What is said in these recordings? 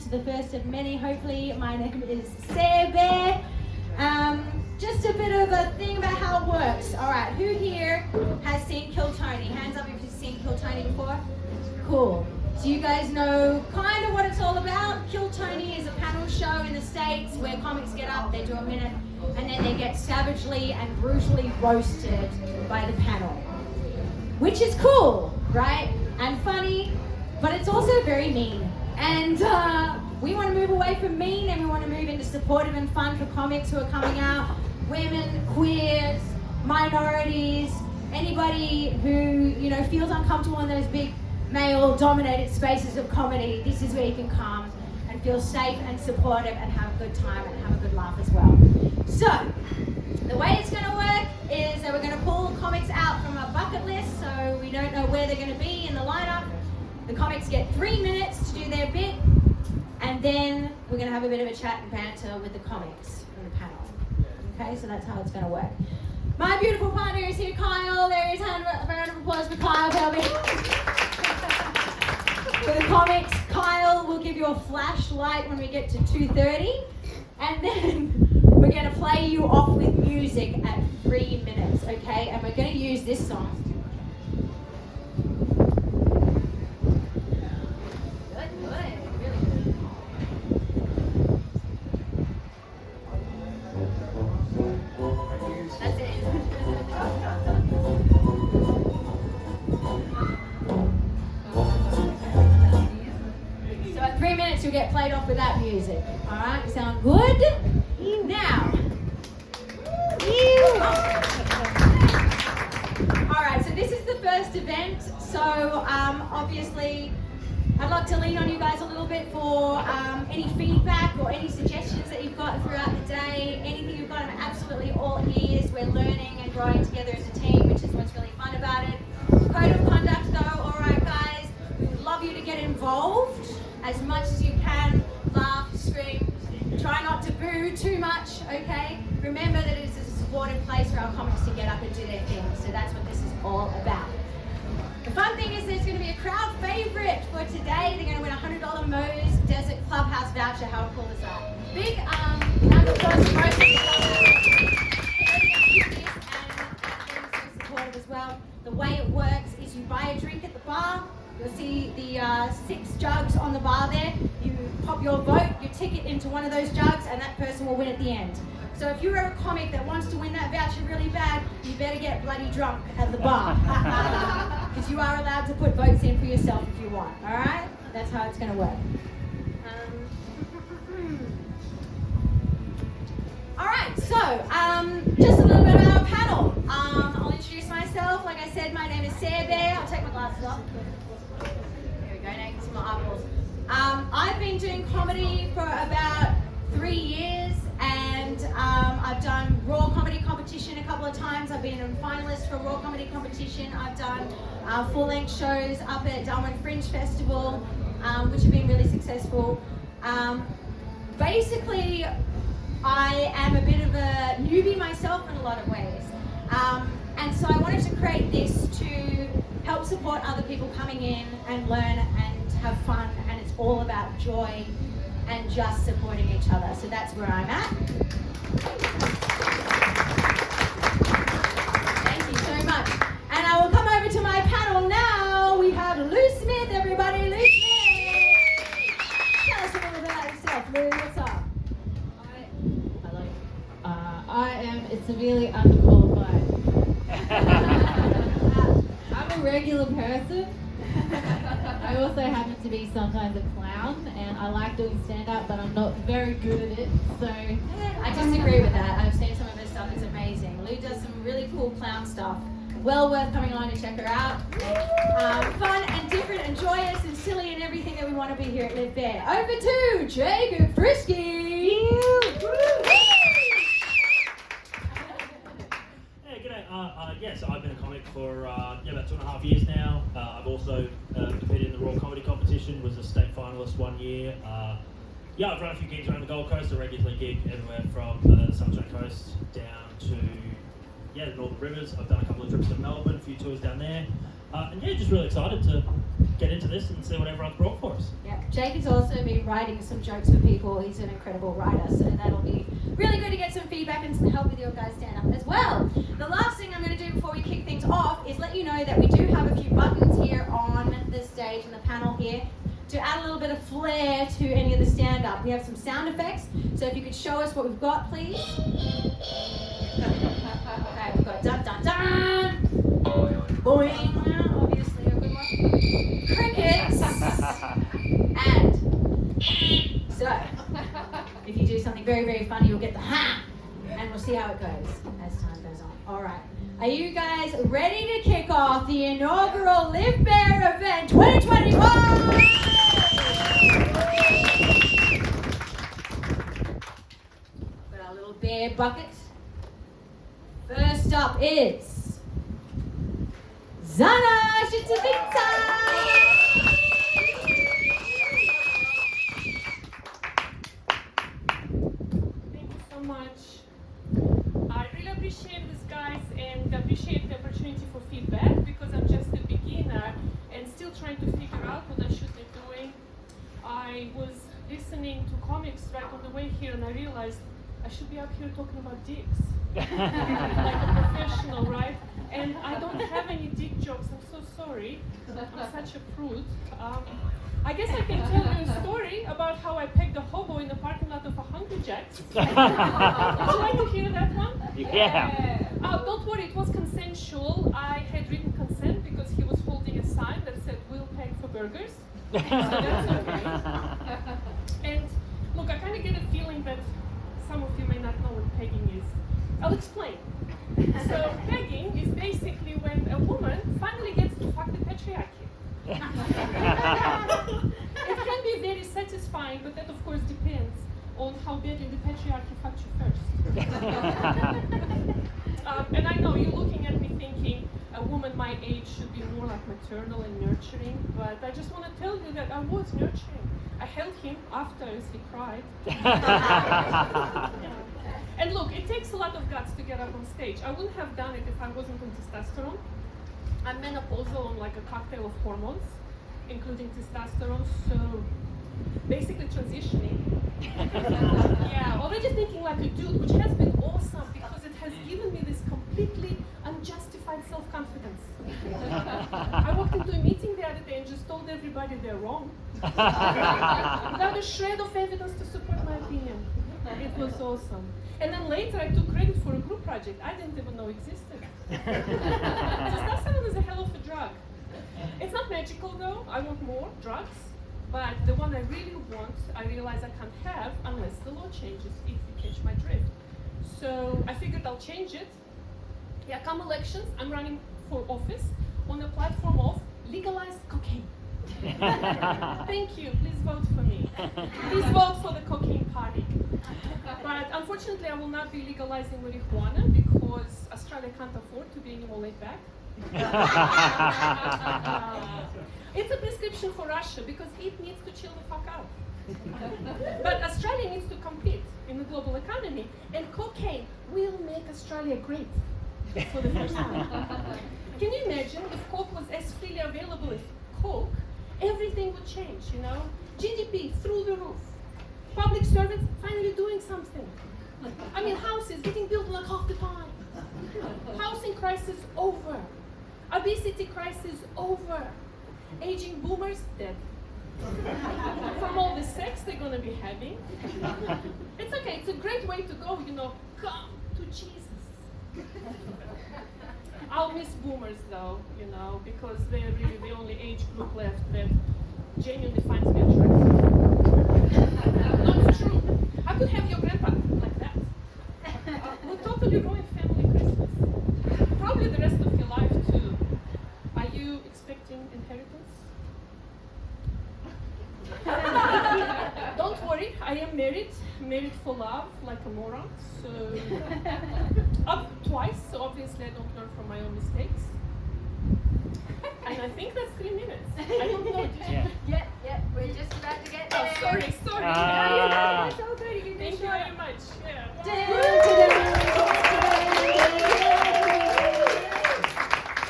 to the first of many, hopefully. My name is Sare Bare. Just a bit of a thing about how it works. All right, who here has seen Kill Tony? Hands up if you've seen Kill Tony before. Cool. So you guys know kind of what it's all about. Kill Tony is a panel show in the States where comics get up, they do a minute, and then they get savagely and brutally roasted by the panel. Which is cool, right? And funny, but it's also very mean. And we want to move away from mean and we want to move into supportive and fun for comics who are coming out. Women, queers, minorities, anybody who, you know, feels uncomfortable in those big male-dominated spaces of comedy. This is where you can come and feel safe and supportive and have a good time and have a good laugh as well. So, the way it's going to work is that we're going to pull comics out from our bucket list, so we don't know where they're going to be in the lineup. The comics get 3 minutes to do their bit, and then we're going to have a bit of a chat and banter with the comics from the panel. Okay, so that's how it's going to work. My beautiful partner is here, Kyle. There is a round of applause for Kyle Belby. For the comics, Kyle will give you a flashlight when we get to 2:30, and then we're going to play you off with music at 3 minutes, okay? And we're going to use this song. You'll get played off with that music. Alright, sound good? Now. Alright, so this is the first event. So obviously I'd like to lean on you guys a little bit for any feedback or any suggestions that you've got throughout the day. Anything you've got, I'm absolutely all ears. We're learning and growing together as a team, which is what's really fun about it. Code of conduct though, alright guys, we would love you to get involved as much as you can. Laugh, scream, try not to boo too much, okay? Remember that it is a supportive place for our comics to get up and do their thing, so that's what this is all about. The fun thing is there's going to be a crowd favorite for today. They're going to win a $100 Moe's Desert Clubhouse voucher. How cool is that? Big round of applause for Moe's and supportive as well. The way it works is you buy a drink at the bar. You'll see the 6 jugs on the bar there. You pop your vote, your ticket into one of those jugs, and that person will win at the end. So if you're a comic that wants to win that voucher really bad, you better get bloody drunk at the bar. Because you are allowed to put votes in for yourself if you want, all right? That's how it's going to work. All right, so just a little bit about our panel. I'll introduce myself. Like I said, my name is Sare Bare. I'll take my glasses off. There we go, now you can see my eyeballs. I've been doing comedy for about 3 years, and I've done Raw Comedy Competition a couple of times. I've been a finalist for Raw Comedy Competition. I've done full-length shows up at Darwin Fringe Festival, which have been really successful. Basically, I am a bit of a newbie myself in a lot of ways. And so I wanted to create this to help support other people coming in and learn and have fun, and it's all about joy and just supporting each other. So that's where I'm at. Thank you so much. And I will come over to my panel now. We have Lou Smith, everybody. Lou Smith. Tell us a little bit about yourself, Lou. What's up? I am severely underqualified. I'm a regular person. I also happen to be sometimes a clown, and I like doing stand-up, but I'm not very good at it, so... I disagree with that. I've seen some of her stuff. It's amazing. Lou does some really cool clown stuff. Well worth coming along to check her out. Fun and different and joyous and silly and everything that we want to be here at Live Bare. Over to Jakob Friske. So I've been a comic for about 2.5 years now. I've also competed in the Raw Comedy Competition, was a state finalist 1 year. I've run a few gigs around the Gold Coast. I regularly gig everywhere from the Sunshine Coast down to the Northern Rivers. I've done a couple of trips to Melbourne, a few tours down there. Just really excited to get into this and see what everyone's brought for us. Yeah, Jake has also been writing some jokes for people. He's an incredible writer, so that'll be really good to get some feedback and some help with your guys' stand-up as well. The last thing I'm going to do before we kick things off is let you know that we do have a few buttons here on the stage and the panel here to add a little bit of flair to any of the stand-up. We have some sound effects, so if you could show us what we've got, please. Okay, we've got dun dun dun, boing, obviously a good one, crickets, and so if you do something very, very funny, you'll get the ha, and we'll see how it goes as time goes on. All right, are you guys ready to kick off the inaugural Live Bare event 2021? Got our little bear bucket. First up is Zana Shitavita. Thank you so much. I really appreciate this, guys, and appreciate the opportunity for feedback because I'm just a beginner and still trying to figure out what I should be doing. I was listening to comics right on the way here and I realized I should be up here talking about dicks. Like a professional, right? And I don't have any dick jokes. I'm so sorry. I'm such a prude. I guess I can tell you a story about how I pegged a hobo in the parking lot of a Hungry Jack's. Would you like to hear that one? Yeah. Don't worry, it was consensual. I had written consent because he was holding a sign that said, "We'll peg for burgers." So that's okay. And look, I kind of get a feeling that some of you may not know what pegging is. I'll explain. So pegging is basically when a woman finally gets to fuck the patriarchy. It can be very satisfying, but that of course depends on how badly the patriarchy fucked you first. And I know you're looking at me thinking a woman my age should be more like maternal and nurturing, but I just want to tell you that I was nurturing. I held him after as he cried. Yeah. And look, it takes a lot of guts to get up on stage. I wouldn't have done it if I wasn't on testosterone. I'm menopausal on like a cocktail of hormones, including testosterone, so basically transitioning. Yeah, already thinking like a dude, which has been awesome because it has given me this completely unjustified self-confidence. I walked into a meeting the other day and just told everybody they're wrong. Without a shred of evidence to support my opinion. It was awesome. And then later I took credit for a group project I didn't even know existed. Testosterone is a hell of a drug. It's not magical though, I want more drugs, but the one I really want, I realize I can't have unless the law changes, if you catch my drift. So I figured I'll change it. Yeah, come elections, I'm running for office on the platform of legalized cocaine. Thank you, please vote for me. Please vote for the cocaine party. But unfortunately, I will not be legalizing marijuana because Australia can't afford to be any more laid back. It's a prescription for Russia because it needs to chill the fuck out. But Australia needs to compete in the global economy, and cocaine will make Australia great for the first time. Can you imagine if coke was as freely available as coke? Everything would change, you know? GDP through the roof. Public servants finally doing something. I mean, houses getting built like half the time. Housing crisis over. Obesity crisis over. Aging boomers dead. From all the sex they're gonna be having. It's okay, it's a great way to go, you know, come to Jesus. I'll miss boomers though, you know, because they're really the only age group left that genuinely finds me attractive. No, it's true. I could have your grandpa like that. We'll totally ruin family Christmas. Probably the rest of your life too. Are you expecting inheritance? Don't worry, I am married for love, like a moron. So up twice, so obviously I don't learn from my own mistakes. And I think that's 3 minutes. I don't know. Did you? Yeah, we're just about to get there. Oh, sorry. It's all good. You can Thank you very much. Yeah.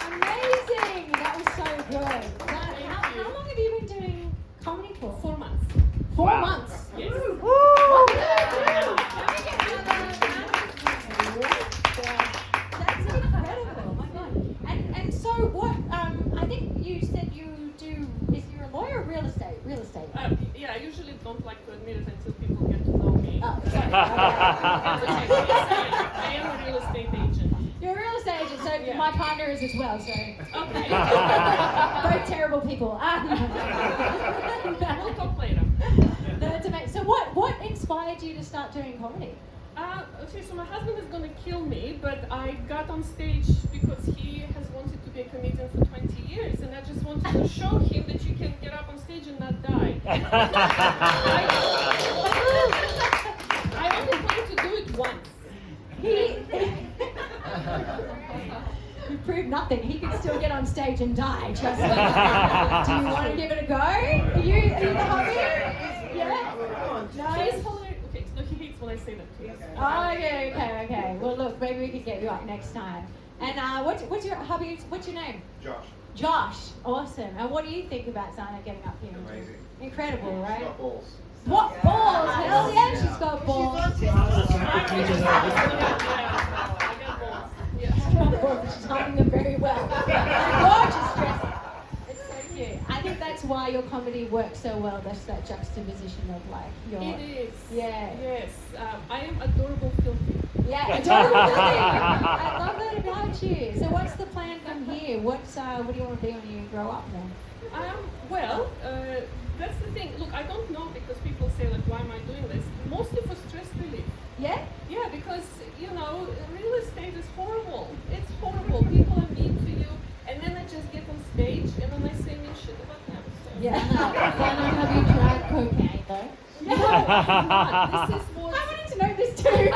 Amazing! That was so good. How real estate? Yeah, I usually don't like to admit it until people get to know me. Oh, sorry. I am a real estate agent. You're a real estate agent, so Yeah. my partner is as well, so. Okay. Both terrible people. We'll talk later. That's amazing. So what inspired you to start doing comedy? Okay, so my husband is gonna kill me, but I got on stage because he has wanted to be a comedian for 20 years, and I just wanted to show him that you can get up on stage and not die. I only plan to do it once. He proved nothing. He could still get on stage and die. Trust me. Do you want to give it a go? Are you the hobby? Yeah. No. He's hilarious. Okay, so he hates when I say that too. Oh, okay. Well, look, maybe we could get you up next time. And what's your hobby? What's your name? Josh. Josh. Awesome. And what do you think about Sana getting up here? Amazing. Incredible, right? She's got balls. What balls? Hell yeah, she's got balls. She's hiding them very well. Gorgeous dress. It's so cute. I think that's why your comedy works so well. That's that juxtaposition of like your. It is. Yeah. Yes. I am adorable filthy. Yeah, adorable. I love that about you. So what's the plan from here? What do you want to be when you grow up then? Well, that's the thing. Look, I don't know because people say like, why am I doing this? Mostly for stress relief. Yeah? Yeah, because real estate is horrible. It's horrible. People are mean to you, and then I just get on stage and then I say mean shit about them. So. Yeah. Have you tried cocaine though? No, not. This is what. I wanted to know this too.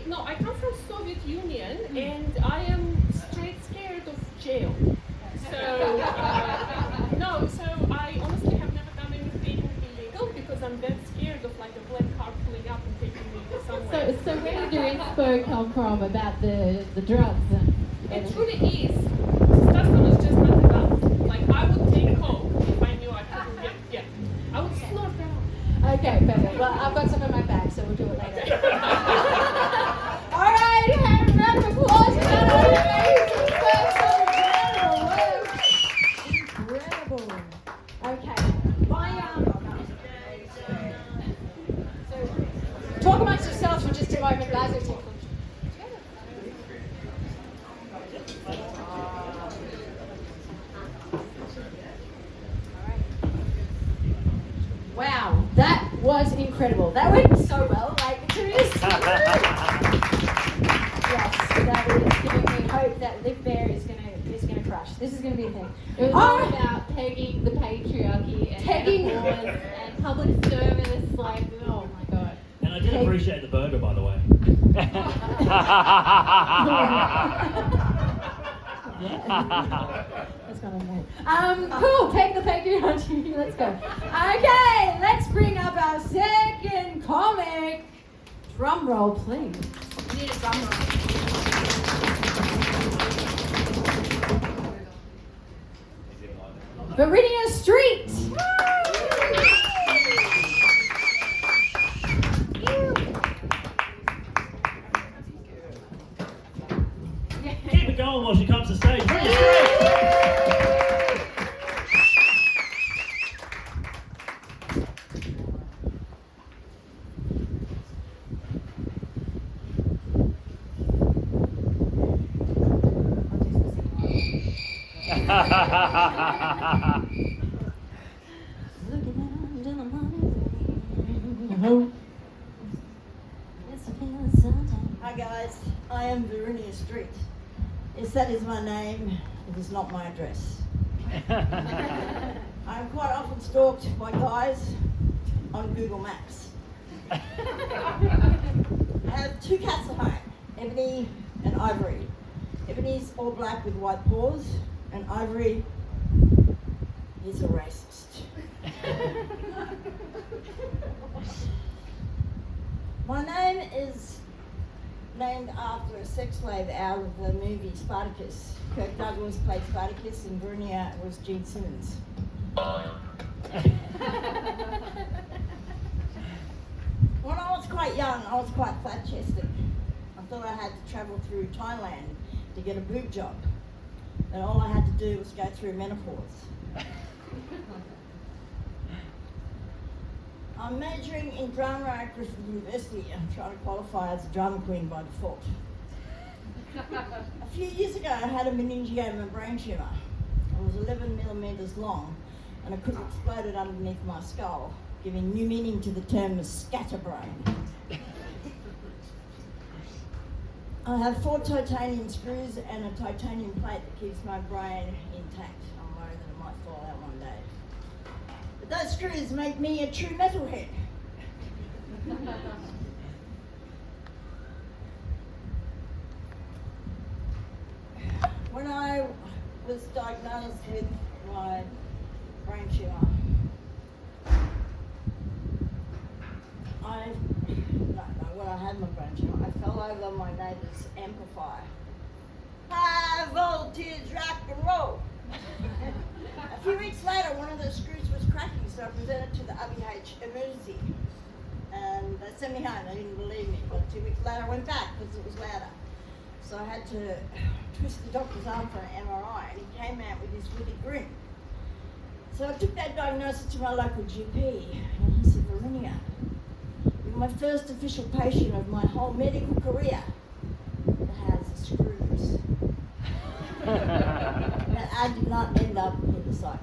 No, I come from Soviet Union and I am straight scared of jail. So, so I honestly have never done anything illegal because I'm that scared of like a black car pulling up and taking me somewhere. So where did your inspo come from about the drugs and It truly is. Testosterone is just not enough. Like I would take coke if I knew I couldn't get. I would snort that out. Okay, perfect. Well, I've got some in my bag, so we'll do it later. All right, have a round of applause for that amazing person. Incredible. Okay. So, talk amongst yourselves for just a moment, guys. Wow, that was incredible. That went so well. Like, seriously. Yes, that is giving me hope that Live Bare is gonna crush. This is gonna be a thing. it was all about pegging the patriarchy and Pegging. metaphors and public service, like, oh my god. And I did appreciate the burger, by the way. That's kind of nice. Cool. Peg the patriarchy. Let's go. Okay, let's bring up our second comic. Drum roll, please. We need a drum roll. Verinia Street. Keep it going while she comes to stage. Hi guys, I am Verinia Street. Yes, that is my name. It is not my address. I'm quite often stalked by guys on Google Maps. I have two cats at home, Ebony and Ivory. Ebony's all black with white paws, and Ivory is a racist. My name is named after a sex slave out of the movie Spartacus. Kirk Douglas played Spartacus and Verinia was Gene Simmons. When I was quite young, I was quite flat-chested. I thought I had to travel through Thailand to get a boob job. And all I had to do was go through menopause. I'm majoring in drama at Griffith University. I'm trying to qualify as a drama queen by default. A few years ago, I had a meningioma brain tumour. It was 11 millimetres long, and it could have exploded underneath my skull, giving new meaning to the term scatterbrain. I have 4 titanium screws and a titanium plate that keeps my brain intact. I'm worried that it might fall out one day. But those screws make me a true metalhead. When I was diagnosed with my brain tumour, when I had my brain tumour, I fell over my neighbour's amplifier. High voltage rock and roll. A few weeks later, one of the screws was cracking, so I presented to the RBH emergency. And they sent me home. They didn't believe me. But 2 weeks later, I went back because it was louder. So I had to twist the doctor's arm for an MRI, and he came out with this wicked grin. So I took that diagnosis to my local GP, and he said, Verinia, you're my first official patient of my whole medical career that has screws. But I did not end up in the cycle.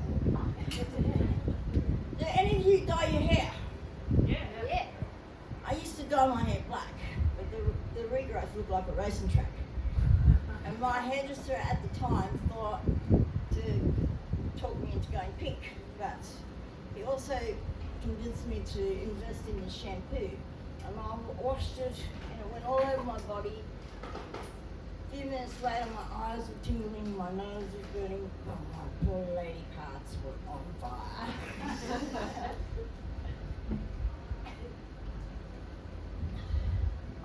Do any of you dye your hair? Yeah. I used to dye my hair black, but the regrowth looked like a racing track. And my hairdresser at the time thought to talk me into going pink, but he also convinced me to invest in this shampoo. And I washed it and it went all over my body. A few minutes later, my eyes were tingling, my nose was burning, my poor lady parts were on fire.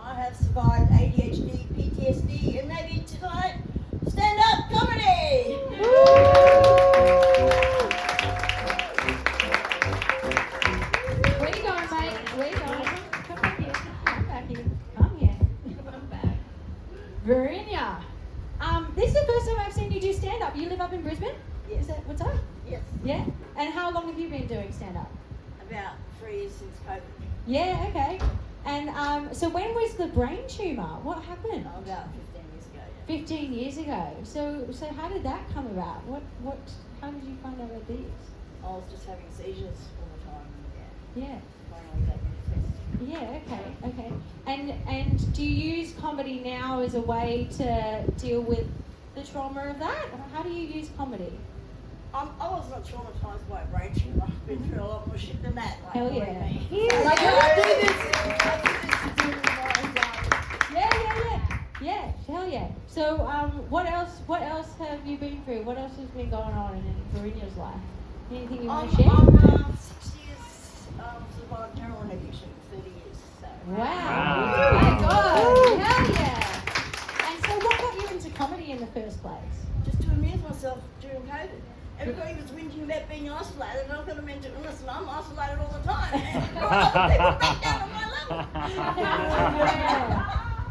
I have survived ADHD, PTSD, and maybe tonight, stand-up comedy! Where you going, mate? Where you going? Come back here. Come back here. Come here. Come back. Verinia, this is the first time I've seen you do stand-up. You live up in Brisbane? Yes. Is that what's up? Yes. Yeah? And how long have you been doing stand-up? About 3 years since COVID. Yeah, okay. And so when was the brain tumour? What happened? Oh, about 15 years ago, yeah. 15 years ago. So how did that come about? How did you find out about these? I was just having seizures all the time. Yeah. Finally gave me a test. Yeah, okay. And do you use comedy now as a way to deal with the trauma of that? Or how do you use comedy? I was not traumatised by a brain tumour. I've been through a lot more shit than that. Like, Hell believe yeah. me. Yeah. Like, I do this to do my anxiety. Yeah, hell yeah. So what else have you been through? What else has been going on in Verenia's life? Anything you want to share? I'm 6 years survived heroin addiction, 30 years. So. Wow. Oh my God. Hell yeah. And so what got you into comedy in the first place? Just to amuse myself during COVID. Everybody was whinging about being isolated, and I've got a mental illness, and I'm isolated all the time. And brought other people back down to my level.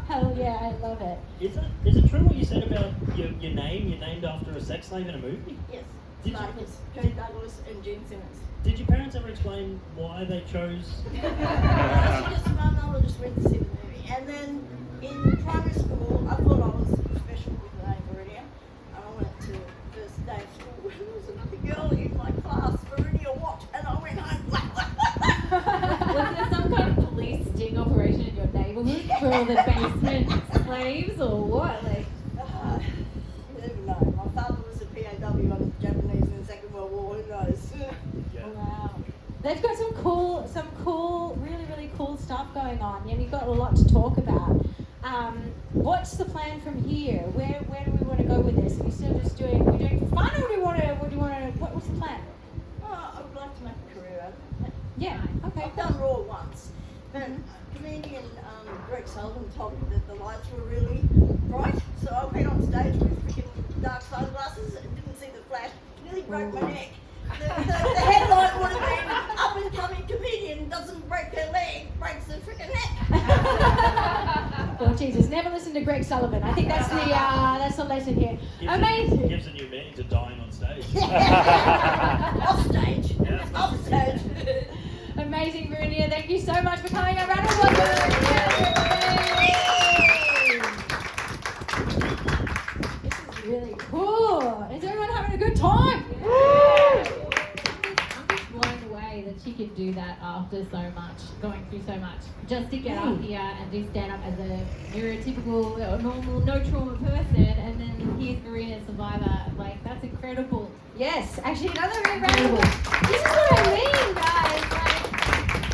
Hell yeah, I love it. Is it true what you said about your name? You're named after a sex slave in a movie? Yes. Did you- Spartacus, Kurt Douglas, and Gene Simmons. Did your parents ever explain why they chose? My mother just went to see the movie. And then in primary school, I thought I was special with the name Verinia. And I went to first day of school, and there was another girl in my class, Verinia Watt, and I went home like, Was there some kind of police sting operation in your neighbourhood for all the basement slaves or what? Like, you never know. My father was a POW on the Japanese in the Second World War, who knows? Yeah. wow. They've got some cool, really cool stuff going on. Yeah, we've got a lot to talk about. What's the plan from here? Where do we want to go with this? Are we still just doing fun, or what's the plan? I would like to make a career out of it. Yeah, okay. I've done Raw once, but comedian Greg Sullivan told me that the lights were really bright, so I went on stage with freaking dark sunglasses and didn't see the flash, nearly broke my neck. The headline would have been, up and coming comedian doesn't break her leg, breaks her freaking neck. Oh Jesus, never listen to Greg Sullivan. I think that's the lesson here. Amazing. Gives a new meaning to dying on stage. Off stage. Yeah. Off stage. Amazing. amazing, Verinia. Thank you so much for coming. A round of applause. This is really cool. Is everyone having a good time? I'm just blown away that she could do that after so much, going through so much, just to get up here and do stand up as a neurotypical or normal, no trauma person, and then here's Verena, survivor. Like, that's incredible. Yes, actually another big round of applause. This is what I mean, guys. Like,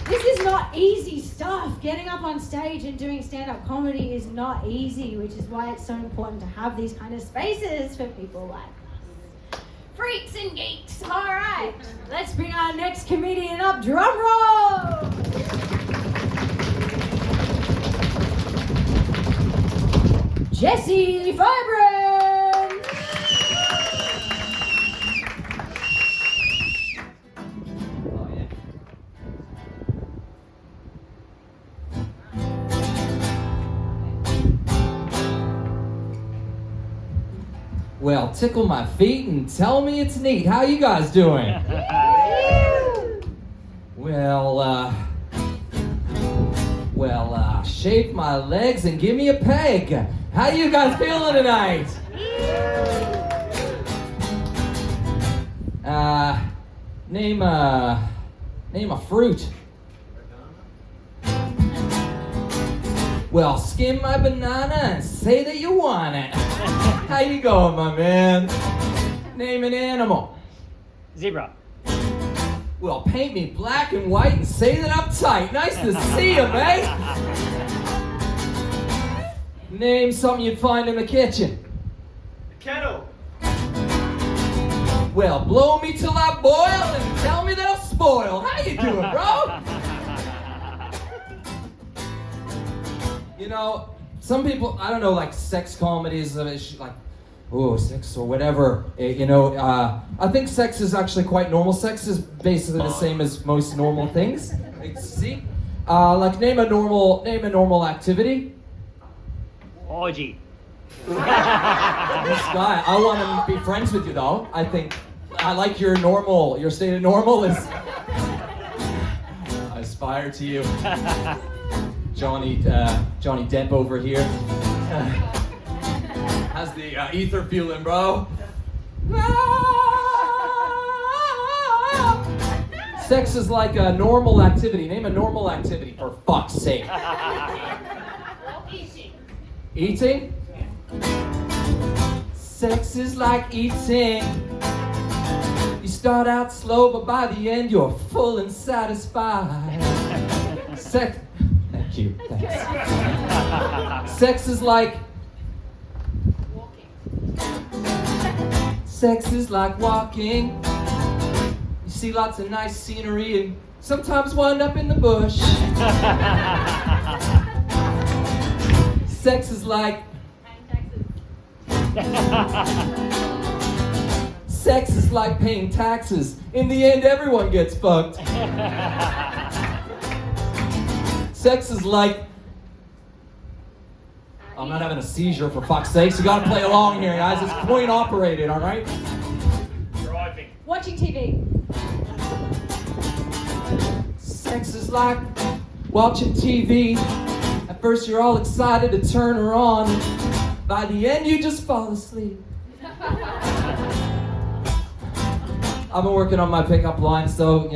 this is not easy stuff. Getting up on stage and doing stand-up comedy is not easy, which is why it's so important to have these kind of spaces for people like us. Freaks and geeks. All right, let's bring our next comedian up. Drum roll. Jesse Vibrant. Well, tickle my feet and tell me it's neat. How you guys doing? Well, shake my legs and give me a peg. How you guys feeling tonight? Name a fruit. Well, skin my banana and say that you want it. How you going, my man? Name an animal. Zebra. Well, paint me black and white and say that I'm tight. Nice to see you, mate. Name something you'd find in the kitchen. The kettle. Well, blow me till I boil and tell me that I'm spoiled. How you doing, bro? You know, some people, I don't know, like sex comedies, like, oh, sex or whatever. I think sex is actually quite normal. Sex is basically the same as most normal things. See? Like, name a normal activity. Orgy. This guy, I want him to be friends with you, though. I like your state of normal is. I aspire to you. Johnny Depp over here. How's the ether feeling, bro? Sex is like a normal activity. Name a normal activity, for fuck's sake. Eating? Sex is like eating. You start out slow, but by the end you're full and satisfied. Sex. Thank you. Thanks. Sex is like Sex is like walking. You see lots of nice scenery and sometimes wind up in the bush. Sex is like Sex is like paying taxes. In the end, everyone gets fucked. Sex is like... I'm not having a seizure, for fuck's sakes. You gotta play along here, guys. It's coin operated, all right? Driving. Watching TV. Sex is like watching TV. At first you're all excited to turn her on. By the end you just fall asleep. I've been working on my pickup lines, so,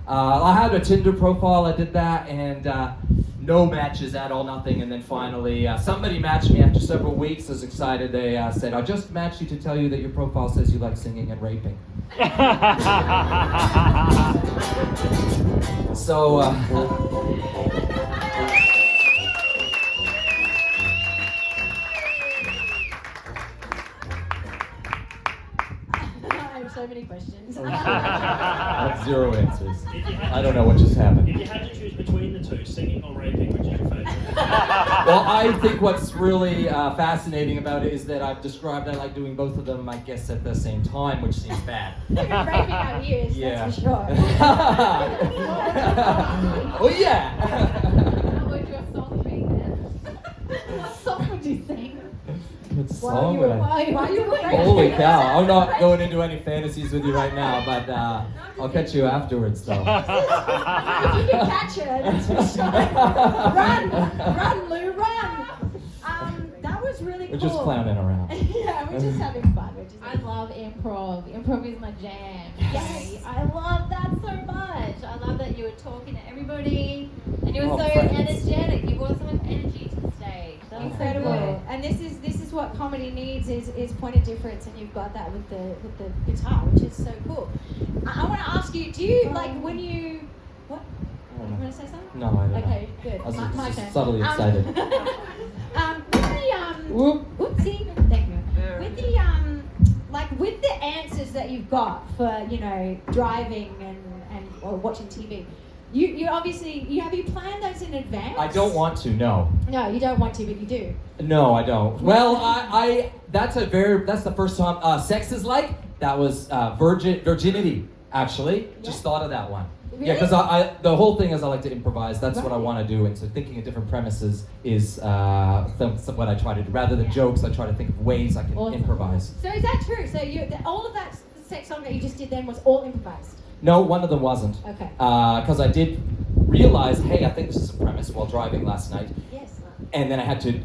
I had a Tinder profile, I did that, and no matches at all, nothing, and then finally somebody matched me after several weeks. I was excited. They said, I just matched you to tell you that your profile says you like singing and raping. So, I have so many questions. I have zero answers. I don't know what just happened. If you had to choose between the two, singing or raping, which is your favourite? Well, I think what's really fascinating about it is that I've described I like doing both of them, I guess, at the same time, which seems bad. You're raping our ears, that's for sure. Oh, yeah. What would your song be then? What song would you sing? Let's song? Would I- While you were Holy cow! I'm not going into any fantasies with you right now, but I'll catch you afterwards, though. If you can catch her, that's for sure. Run, Lou, run! That was really cool. We're just clowning around. Yeah, we're just having fun. I love improv. Improv is my jam. Yes. I love that so much. I love that you were talking to everybody and you were Oh, so friends. energetic. You brought so much energy to the stage. That was so Incredible. good. And this is what comedy needs is point of difference, and you've got that with the guitar, which is so cool. I want to ask you, do you like when you what? You want to say something? No, I don't know. Okay, good. I was My just turn. subtly excited. With the Whoop. oopsie, thank you. With the like with the answers that you've got for driving and or watching TV, you obviously have you planned those in advance? I don't want to. No. No, you don't want to, but you do. No, I don't. Well, I that's the first time sex is like. That was virginity, actually. Just thought of that one. Yeah, Really? because I the whole thing is I like to improvise. That's what I want to do, and so thinking of different premises is what I try to do. Rather than jokes, I try to think of ways I can Awesome. improvise. So is that true? So all of that sex song that you just did then was all improvised? No, one of them wasn't. Okay. Because I did realize, hey, I think this is a premise while driving last night, Yes. and then I had to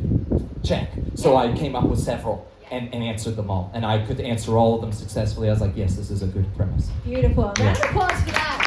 check. So I came up with several and answered them all, and I could answer all of them successfully. I was like, yes, this is a good premise. Beautiful. Round Yeah. of applause for that.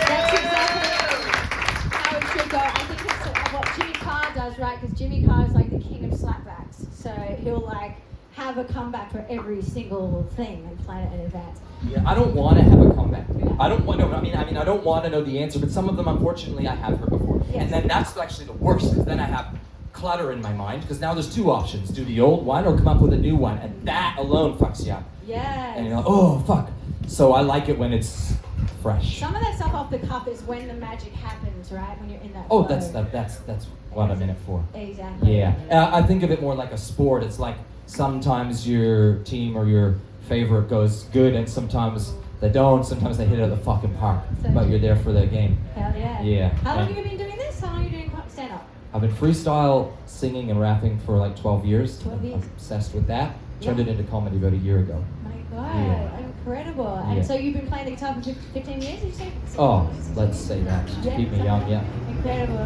That's exactly how it should go. I think it's what Jimmy Carr does, right? Because Jimmy Carr is like the king of slapbacks. So he'll like have a comeback for every single thing and plan it in advance. Yeah, I don't want to have a comeback. I don't want. No, I mean, I don't want to know the answer. But some of them, unfortunately, I have heard before. Yes. And then that's actually the worst, because then I have clutter in my mind. Because now there's two options: do the old one or come up with a new one, and that alone fucks you up. Yes. And you're like, oh fuck. So I like it when it's fresh. Some of that stuff off the cuff is when the magic happens, right? When you're in that. Oh, flow. that's what I'm in it for. Exactly. Yeah, I think of it more like a sport. It's like sometimes your team or your favorite goes good, and sometimes they don't. Sometimes they hit it out of the fucking park, So but you're there for the game. Hell yeah. Yeah. How long And have you been doing this? How long are you doing stand up? I've been freestyle singing and rapping for like 12 years. 12 years. I'm obsessed with that. Turned Yeah. it into comedy about a year ago. My God, Yeah. incredible. And Yeah. so you've been playing the guitar for 15 years, did you say? Oh, let's say that. Just keep me young, yeah. Incredible.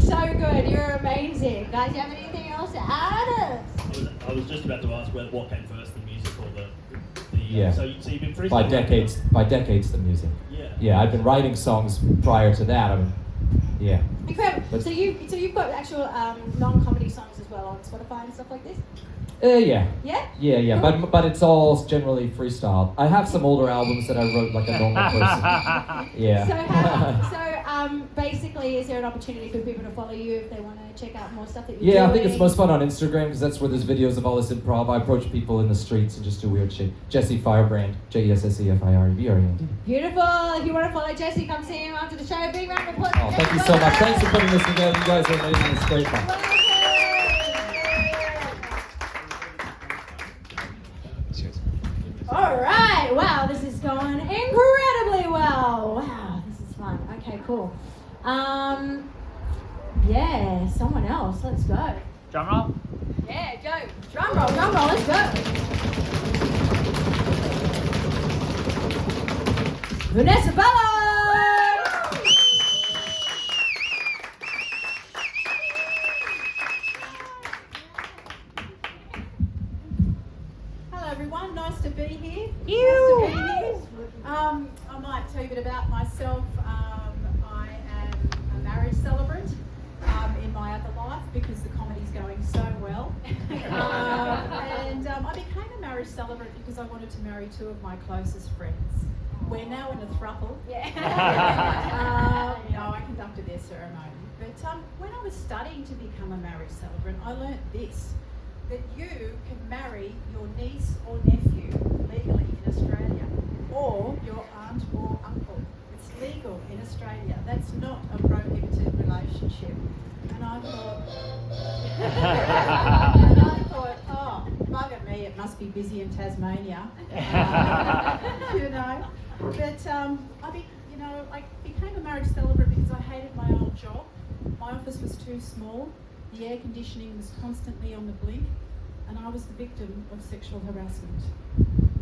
So good. You're amazing. Guys, you have anything else to add? I was just about to ask what came first, the music or the Yeah. So you've been freestyling By decades, the music. Yeah. Yeah, I've been writing songs prior to that. Yeah. Incredible. But- So you've got actual non-comedy songs as well on Spotify and stuff like this? Yeah. Yeah? Yeah. But it's all generally freestyle. I have some older albums that I wrote like a normal person. Yeah. So basically, is there an opportunity for people to follow you if they want to check out more stuff that you're Yeah, doing? I think it's most fun on Instagram because that's where there's videos of all this improv. I approach people in the streets and just do weird shit. Jesse Firebrand, JESSEFIREBRAND. Beautiful. If you want to follow Jesse, come see him after the show. Big round of applause. Oh, thank you so much. Thanks for putting this together. You guys are amazing. It's great fun. All right. Wow, this is going incredibly well. Wow, this is fun. Okay, cool. Yeah, someone else. Let's go. Drum roll. Yeah, go. Drum roll. Let's go. Vanessa Bello. Hello everyone, nice to be here. You. Nice to be here. I might tell you a bit about myself. I am a marriage celebrant in my other life because the comedy's going so well. And I became a marriage celebrant because I wanted to marry two of my closest friends. We're now in a throuple. Yeah. No, I conducted their ceremony. But when I was studying to become a marriage celebrant, I learnt this. That you can marry your niece or nephew legally in Australia, or your aunt or uncle. It's legal in Australia. That's not a prohibited relationship. And I thought, oh, bugger me, it must be busy in Tasmania. You know. But I became a marriage celebrant because I hated my old job. My office was too small. The air conditioning was constantly on the blink, and I was the victim of sexual harassment.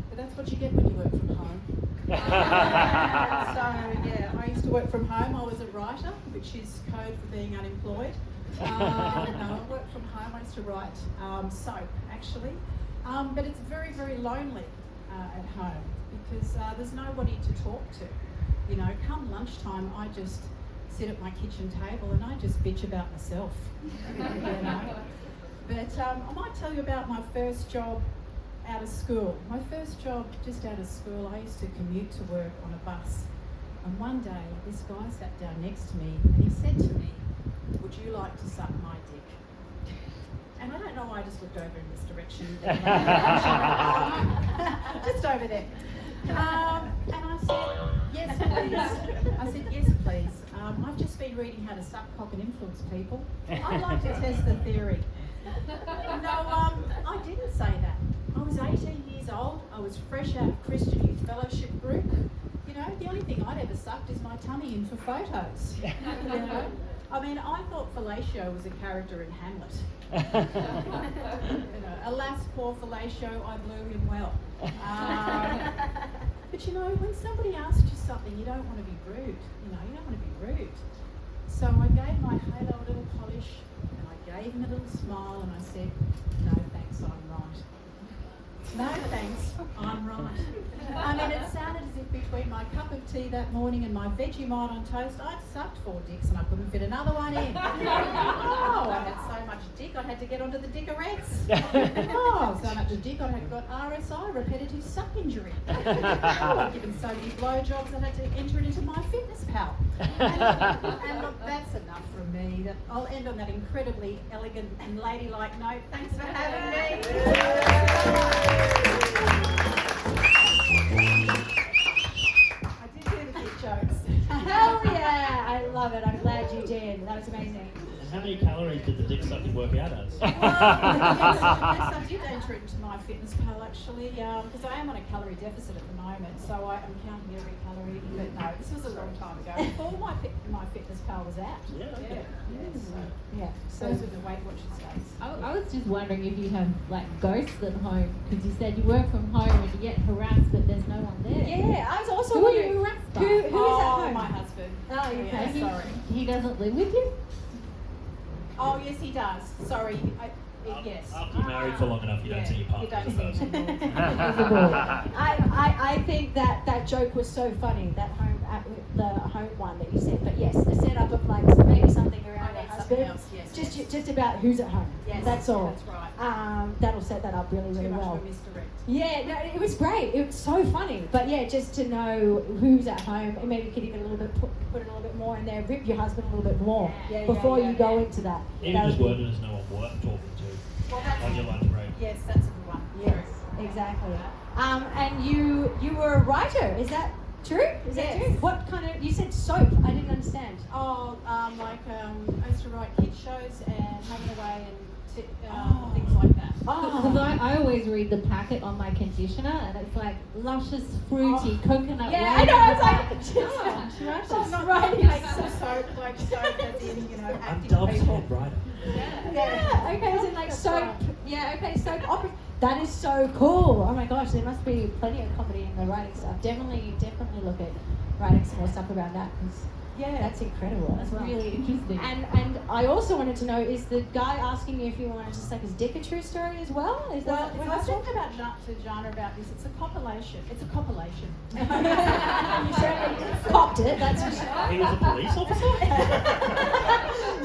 But that's what you get when you work from home. So yeah, I used to work from home. I was a writer, which is code for being unemployed. No, I worked from home. I used to write soap, actually. But it's very, very lonely at home because there's nobody to talk to. You know, come lunchtime, I just sit at my kitchen table and I just bitch about myself. You know. But I might tell you about my first job out of school. My first job just out of school, I used to commute to work on a bus. And one day, this guy sat down next to me and he said to me, "Would you like to suck my dick?" And I don't know why I just looked over in this direction. Just over there. And I said, "Yes, please." I said, "Yes, please. I've just been reading how to suck cock and influence people. I'd like to test the theory." No, I didn't say that. I was 18 years old. I was fresh out of Christian Youth Fellowship group. You know, the only thing I'd ever sucked is my tummy in for photos. You know, I mean, I thought fellatio was a character in Hamlet. You know, alas, poor fellatio, I blew him well. But you know, when somebody asks you something, you don't want to be rude. You know, you don't want to be rude. So I gave my halo a little polish, and I gave him a little smile, and I said, "No thanks, I'm right." No thanks, I'm right. I mean, it sounded as if between my cup of tea that morning and my Vegemite on toast, I'd sucked 4 dicks and I couldn't fit another one in. Oh, I had so much dick, I had to get onto the dickerettes. Oh, so much dick, I had got RSI, repetitive suck injury. Oh, I'd given so many blowjobs, I had to enter it into my fitness pal. And look, that's enough from me. I'll end on that incredibly elegant and ladylike note. Thanks for having me. I did do the big jokes. Hell yeah! I love it. I'm glad you did. That was amazing. And how many calories did the dick sucking work out as? Yes, I did enter into my fitness pal actually, because I am on a calorie deficit at the moment, so I am counting every calorie. But no, this was a long time ago. Before my fitness pal was out. So those were the Weight Watchers days. I was just wondering if you have like ghosts at home, because you said you work from home and you get harassed, but there's no one there. Yeah, I was also Who are wondering you harassed by? who is at home? My husband. Oh, okay. Yeah, sorry. He doesn't live with you? Oh, yes, he does. Sorry. Yes. After you're married for long enough, you don't see your partner as a person. I think that joke was so funny, that the home one that you said. But yes, the setup of like maybe something around your husband. Else, yes, Just about who's at home. Yes, That's all. That's right. That'll set that up really, really Too much well. of a misdirect. Yeah, no, it was great. It was so funny. But yeah, just to know who's at home, and maybe you could even a little bit put it a little bit more in there, rip your husband a little bit more before you go into that. Even just word it as no one worth talking to on your lunch break. Yes, that's a good one. Yes, exactly. And you were a writer. Is that true? Is that true? What kind of? You said soap. I didn't understand. Oh, I used to write kids shows and Hanging Away and things like that. Because I always read the packet on my conditioner and it's like luscious, fruity coconut. Yeah, I know. I was like, She's not writing like soap as in, you know, I'm acting Dove's people. head writer. yeah. Okay, so like soap. Yeah. Okay, soap opera. That is so cool. Oh my gosh, there must be plenty of comedy in the writing stuff. Definitely look at writing some more stuff around that because that's incredible as well. Really interesting. And I also wanted to know, is the guy asking me if you wanted to suck his dick a true story as well? Is Well, that when I what's talked about to Jana about this, it's a copulation. It's a copulation. You certainly copped it, that's for sure. He was a police officer?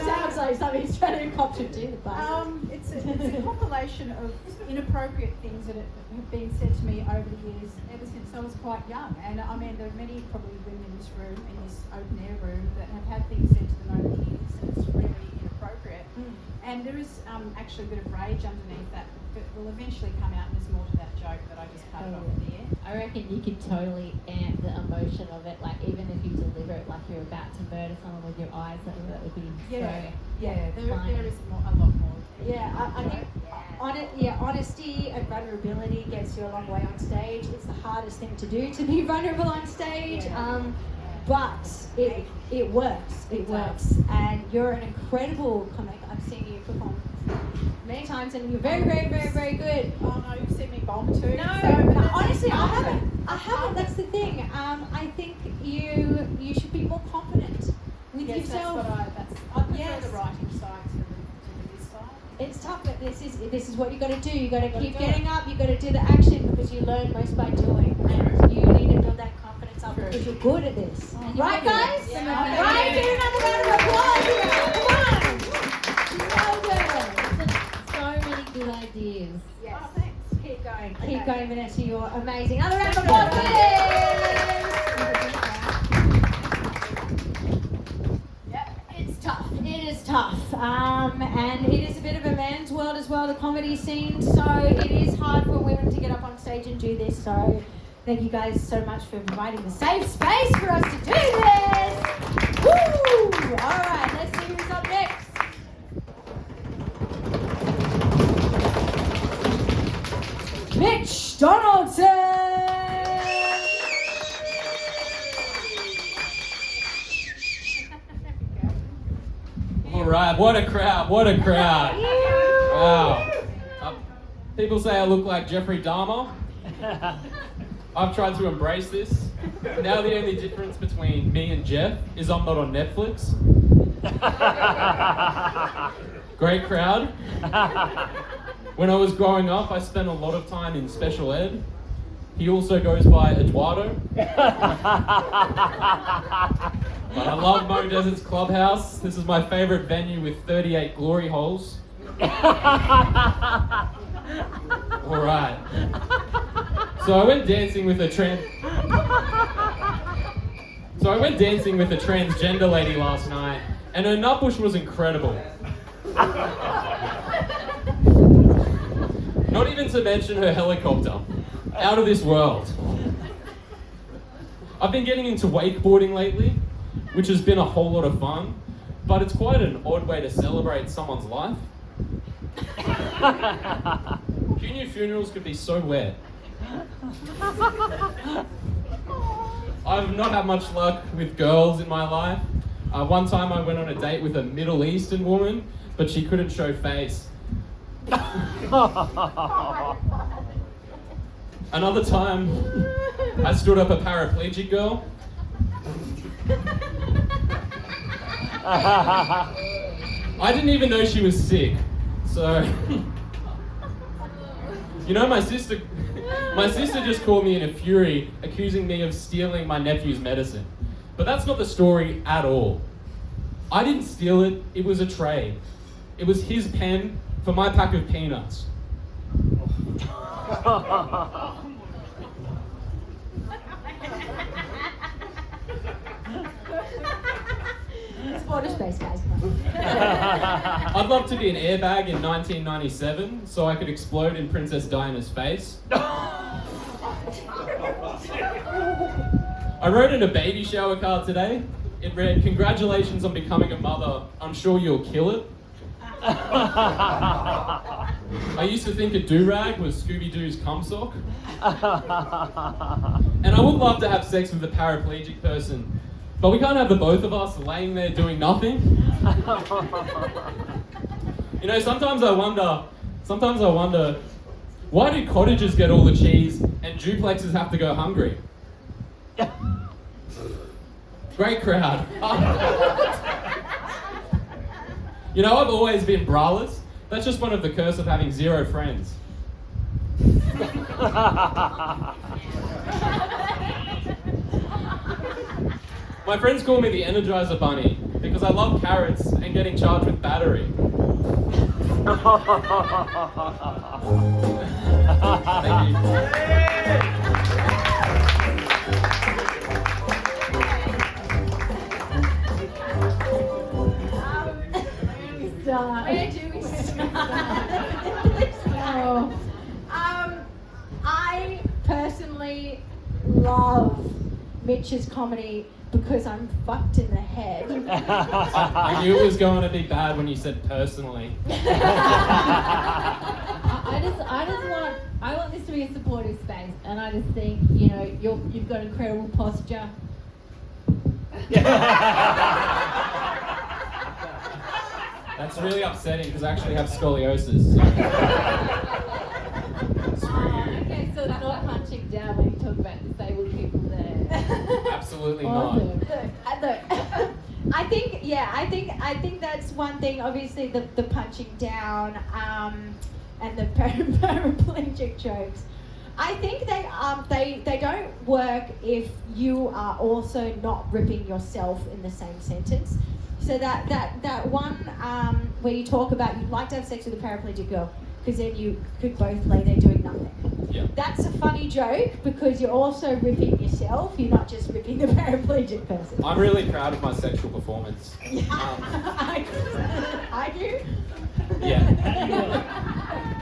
Sounds like somebody's trying to cop to do the bus. It's a compilation of inappropriate things that have been said to me over the years, ever since I was quite young. And I mean, there are many probably women in this room, in this open air room, that have had things said to them over the years, and it's really inappropriate. And there is actually a bit of rage underneath that, but will eventually come out, and there's more to that joke that I just cut it off at the end. I reckon you could totally amp the emotion of it, like even if you deliver it like you're about to murder someone with your eyes, that would be Yeah, so there is a lot more. Yeah, I think honesty and vulnerability gets you a long way on stage. It's the hardest thing to do, to be vulnerable on stage. but it works. It works, and you're an incredible comic. I've seen you perform many times, and you're very, very, very, very good. Oh no, you've seen me bomb too. No, so, but that's honestly, I okay. haven't. That's the thing. I think you should be more confident with Yes, yourself. I prefer Yes. the writing side to the this side. It's tough, but this is what you got to do. You got to keep do getting up. You got to do the action because you learn most by doing, and you need to build that confidence up True. because you're good at this. And Right, you're good at guys? it. Yeah. Right, give another round of applause here. Come on. Well done. So many good ideas. Yes. Oh, thanks. Keep going. Okay. Keep going, Vanessa. You're amazing. Another round of applause, please. It's tough. It is tough. And it is a bit of a man's world as well, the comedy scene. So it is hard for women to get up on stage and do this. So thank you guys so much for providing the safe space for us to do this. Woo! All right, let's see who's up next. Mitch Donaldson. All right, what a crowd, what a crowd. Wow. People say I look like Jeffrey Dahmer. I've tried to embrace this. Now the only difference between me and Jeff is I'm not on Netflix. Great crowd. When I was growing up, I spent a lot of time in special ed. He also goes by Eduardo. But I love Mo Desert's Clubhouse. This is my favorite venue with 38 glory holes. All right. So I went dancing with a transgender lady last night, and her nutbush was incredible. Not even to mention her helicopter. Out of this world. I've been getting into wakeboarding lately, which has been a whole lot of fun, but it's quite an odd way to celebrate someone's life. Junior funerals could be so wet. I've not had much luck with girls in my life. One time I went on a date with a Middle Eastern woman, but she couldn't show face. Another time, I stood up a paraplegic girl. I didn't even know she was sick, so... You know, my sister just called me in a fury, accusing me of stealing my nephew's medicine. But that's not the story at all. I didn't steal it, it was a trade. It was his pen for my pack of peanuts. Water space, guys. I'd love to be an airbag in 1997 so I could explode in Princess Diana's face. I wrote in a baby shower card today. It read, "Congratulations on becoming a mother. I'm sure you'll kill it." I used to think a do-rag was Scooby-Doo's cum sock. And I would love to have sex with a paraplegic person, but we can't have the both of us laying there doing nothing. You know, sometimes I wonder, why do cottages get all the cheese and duplexes have to go hungry? Great crowd. You know, I've always been braless. That's just one of the curse of having zero friends. My friends call me the Energizer Bunny because I love carrots and getting charged with battery. Thank you. Where do we start? I personally love Mitch's comedy because I'm fucked in the head. I knew it was going to be bad when you said personally. I want this to be a supportive space, and I just think, you know, you've got incredible posture. That's really upsetting because I actually have scoliosis. So. Screw you. Okay, so it's not punching down when you talk about disabled people there. Absolutely Awesome. not. Look, I think that's one thing. Obviously, the punching down and the paraplegic jokes. I think they don't work if you are also not ripping yourself in the same sentence. So that one where you talk about you'd like to have sex with a paraplegic girl because then you could both lay there doing nothing. Yeah. That's a funny joke because you're also ripping yourself. You're not just ripping the paraplegic person. I'm really proud of my sexual performance. I do. Yeah.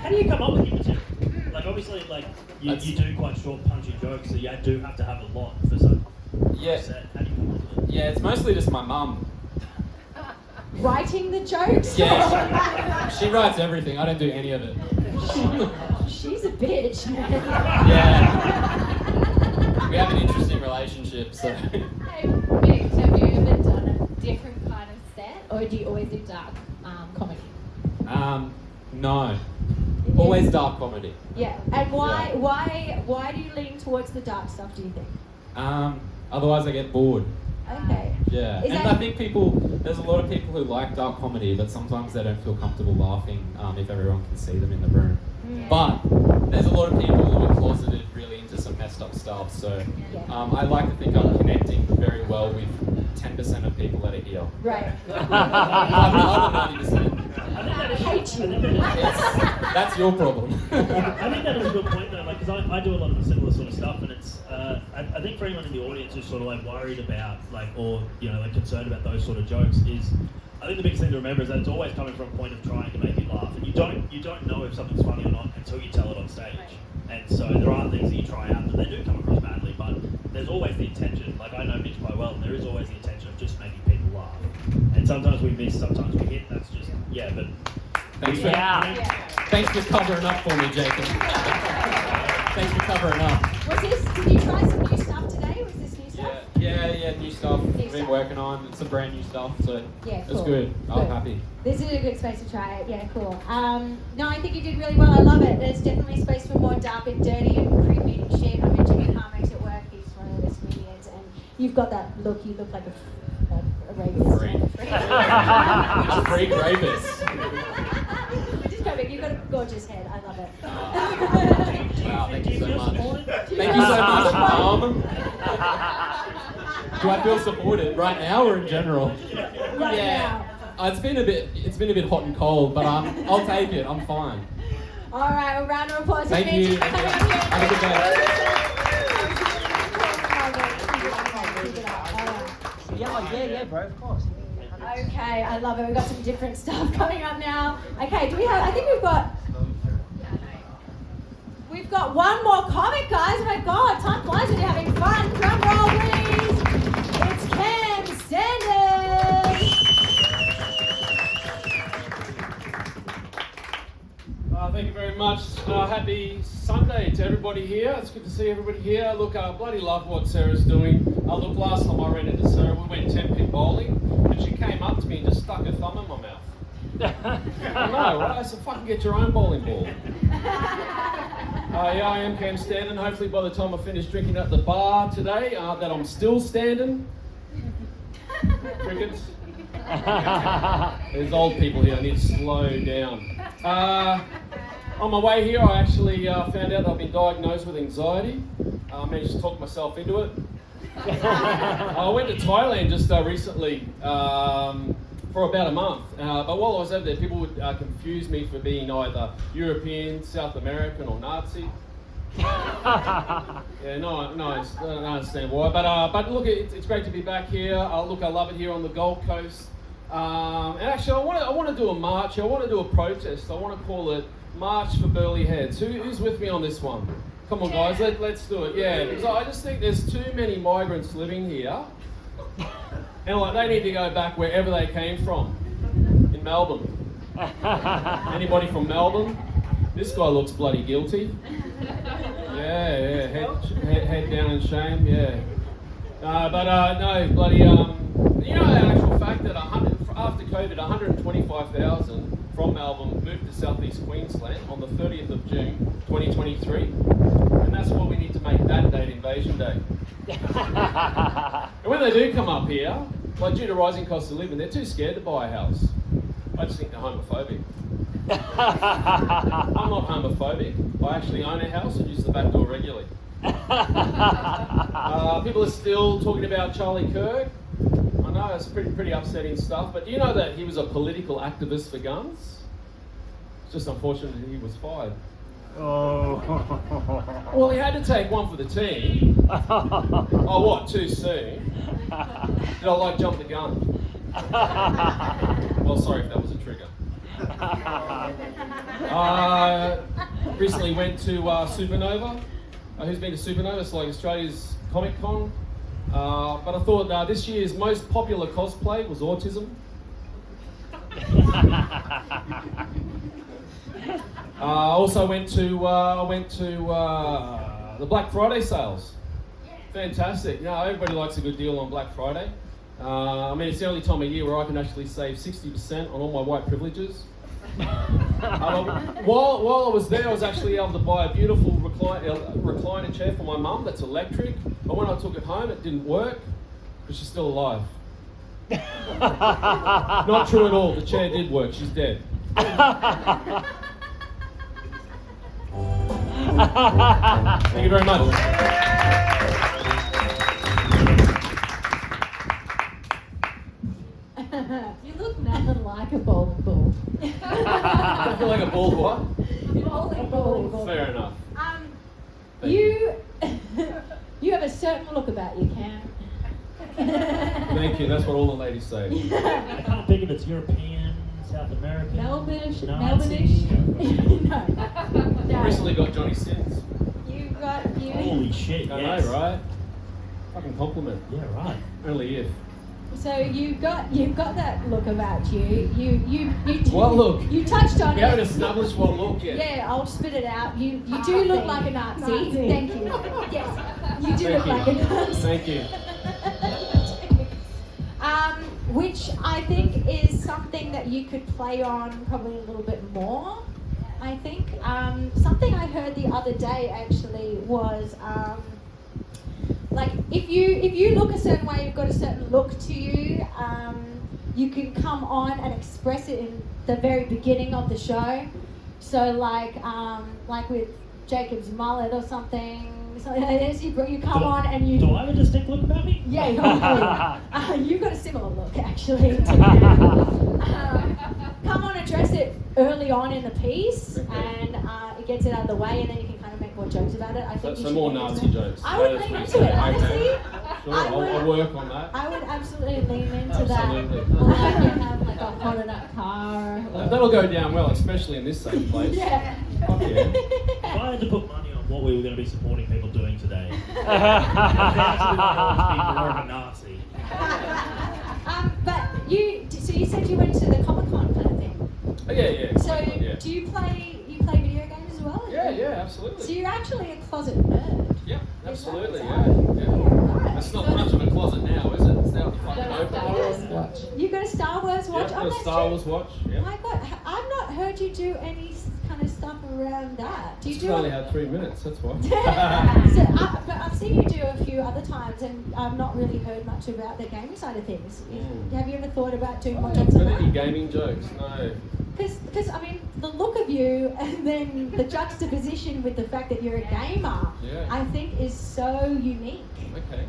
How do you come up with your material? Like obviously, like you do quite short, punchy jokes, so you do have to have a lot for some Yeah. set. How do you come up with it? Yeah, it's mostly just my mum. Writing the jokes. Yeah, she writes everything. I don't do any of it. She's a bitch. Yeah. We have an interesting relationship, so. Hey, Mick, have you ever done a different kind of set, or do you always do dark comedy? No. Always dark comedy. Yeah. And why do you lean towards the dark stuff, do you think? Otherwise I get bored. Okay. Yeah. Is And that- I think there's a lot of people who like dark comedy, but sometimes they don't feel comfortable laughing if everyone can see them in the room. Yeah. But there's a lot of people who are closeted really into some messed up stuff, so I like to think I'm connecting very well with 10% of people that are here. Right. Other 90%. I think that is, hate you. That's your problem. I think that is a good point though, like, because I do a lot of the similar sort of stuff, and it's, I think for anyone in the audience who's sort of like worried about, like, or, you know, like concerned about those sort of jokes is, I think the biggest thing to remember is that it's always coming from a point of trying to make you laugh, and you don't know if something's funny or not until you tell it on stage. And so there are things that you try out that they do come across badly, but there's always the intention, like I know Mitch quite well, and there is always the intention of just making people laugh. And sometimes we miss, sometimes we hit, that's just, but... Thanks for, thanks for covering up for me, Jacob. Thanks for covering up. Did you try some new stuff today? Was this new stuff? Yeah, new stuff New been stuff. working on. It's some brand new stuff, so Yeah, it's cool. good. I'm happy. This is a good space to try it. Yeah, cool. No, I think you did really well. I love it. There's definitely space for more dark and dirty and creepy and shit. I mean, Jimmy Carr makes it work. He's one of the best comedians, and you've got that look. You look like a rapist. Freak rapist. Which is perfect. You've got a gorgeous head. I love it. Wow, thank you so much. Thank you so much, Mom. Do I feel supported right now or in general? Right now. It's been a bit hot and cold, but I'll take it. I'm fine. All right, well, round of applause. Thank for you. Mitch. Thank you. Have a good day. Yeah, bro, of course. Okay, I love it. We've got some different stuff coming up now. Okay, do we have? I think we've got one more comic, guys. Oh my God, time flies when you're having fun. Drum roll, please. It's Cam Sanders. Thank you very much. Happy Sunday to everybody here. It's good to see everybody here. Look, I bloody love what Sarah's doing. Look, last time I ran into Sarah, we went 10-pin bowling, and she came up to me and just stuck her thumb in my mouth. I know, right? I said, fucking get your own bowling ball. Yeah, I am Cam standing. Hopefully by the time I finish drinking at the bar today, that I'm still standing. Crickets. There's old people here, I need to slow down. On my way here, I actually found out I've been diagnosed with anxiety. I managed to talk myself into it. I went to Thailand just recently for about a month. But while I was over there, people would confuse me for being either European, South American, or Nazi. Yeah, no, I don't understand why. But look, it's great to be back here. Look, I love it here on the Gold Coast. And actually, I want to do a march. I want to do a protest. I want to call it March for Burly Heads. Who's with me on this one? Come on, guys, let's do it. Yeah, because I just think there's too many migrants living here, and like they need to go back wherever they came from. In Melbourne. Anybody from Melbourne? This guy looks bloody guilty. Yeah, head down in shame. Yeah. No, bloody, you know, the actual fact that after COVID, 125,000 from Melbourne moved to southeast Queensland on the 30th of June 2023, and that's why we need to make that date Invasion Day. And when they do come up here, like due to rising costs of living, they're too scared to buy a house. I just think they're homophobic. I'm not homophobic. I actually own a house and use the back door regularly. People are still talking about Charlie Kirk. I know it's pretty upsetting stuff, but do you know that he was a political activist for guns? It's just unfortunate that he was fired. Oh. Well, he had to take one for the team. Oh, what? Too soon? Did I like jump the gun? Well, sorry if that was a trigger. Recently went to Supernova. Who's been to Supernova? It's like Australia's Comic Con. But I thought this year's most popular cosplay was autism. Also went to the Black Friday sales. Fantastic. You know, everybody likes a good deal on Black Friday. I mean, it's the only time of year where I can actually save 60% on all my white privileges. While I was there, I was actually able to buy a beautiful recliner chair for my mum that's electric. But when I took it home, it didn't work, but she's still alive. Not true at all. The chair did work. She's dead. Thank you very much. You look nothing like a bowling ball. I feel like a bald what? Bowling ball. Fair enough. You have a certain look about you, Cam. Thank you. That's what all the ladies say. I can't think if it's European, South American, Melbourne-ish. Nazi. No. Recently got Johnny Sins. Holy shit, I yes. know, right? Fucking compliment. Yeah, right. Only if. So you've got that look about you. You What look? You touched on We it. haven't established what look yet. Yeah, I'll spit it out. You do look like a Nazi. Thank you. Yes, you do look like a Nazi. Thank you. Which I think is something that you could play on probably a little bit more. I think something I heard the other day actually was like if you look a certain way, you've got a certain look to you. You can come on and express it in the very beginning of the show. So like with Jacob's mullet or something. So you come on and you. Do I have a distinct look about me? Yeah, you've got a similar look actually. To come on, address it early on in the piece, and it gets it out of the way, and then you can kind of make more jokes about it. I think So more Nazi jokes. I would lean into it, honestly. Sure, I'll work on that. I would absolutely lean into that. Absolutely. Or like you have like a hotted up car. That'll go down well, especially in this safe place. Yeah. Fuck yeah. If I had to put money on what we were going to be supporting people doing today, actually more of a Nazi. But so you said you went to the Comic-Con kind of thing. Oh, yeah. So yeah. do you play video games as well? Yeah, absolutely. So you're actually a closet nerd. Yeah, absolutely, Is yeah. Alright. It's not much of a closet now, is it? It's now the fucking Got a Star open. Wars watch. You got a Star Wars watch? Yeah, Oh, got a that's Star true. Wars watch. Yeah. My God, I've not heard you do any kind of stuff around that. Do you Just do? only had 3 minutes, that's why. But I've seen you do a few other times, and I've not really heard much about the gaming side of things. Have you ever thought about doing more jokes on Any that? gaming jokes? No. Because I mean, the look of you, and then the juxtaposition with the fact that you're a gamer, Yeah. I think is so unique. Okay.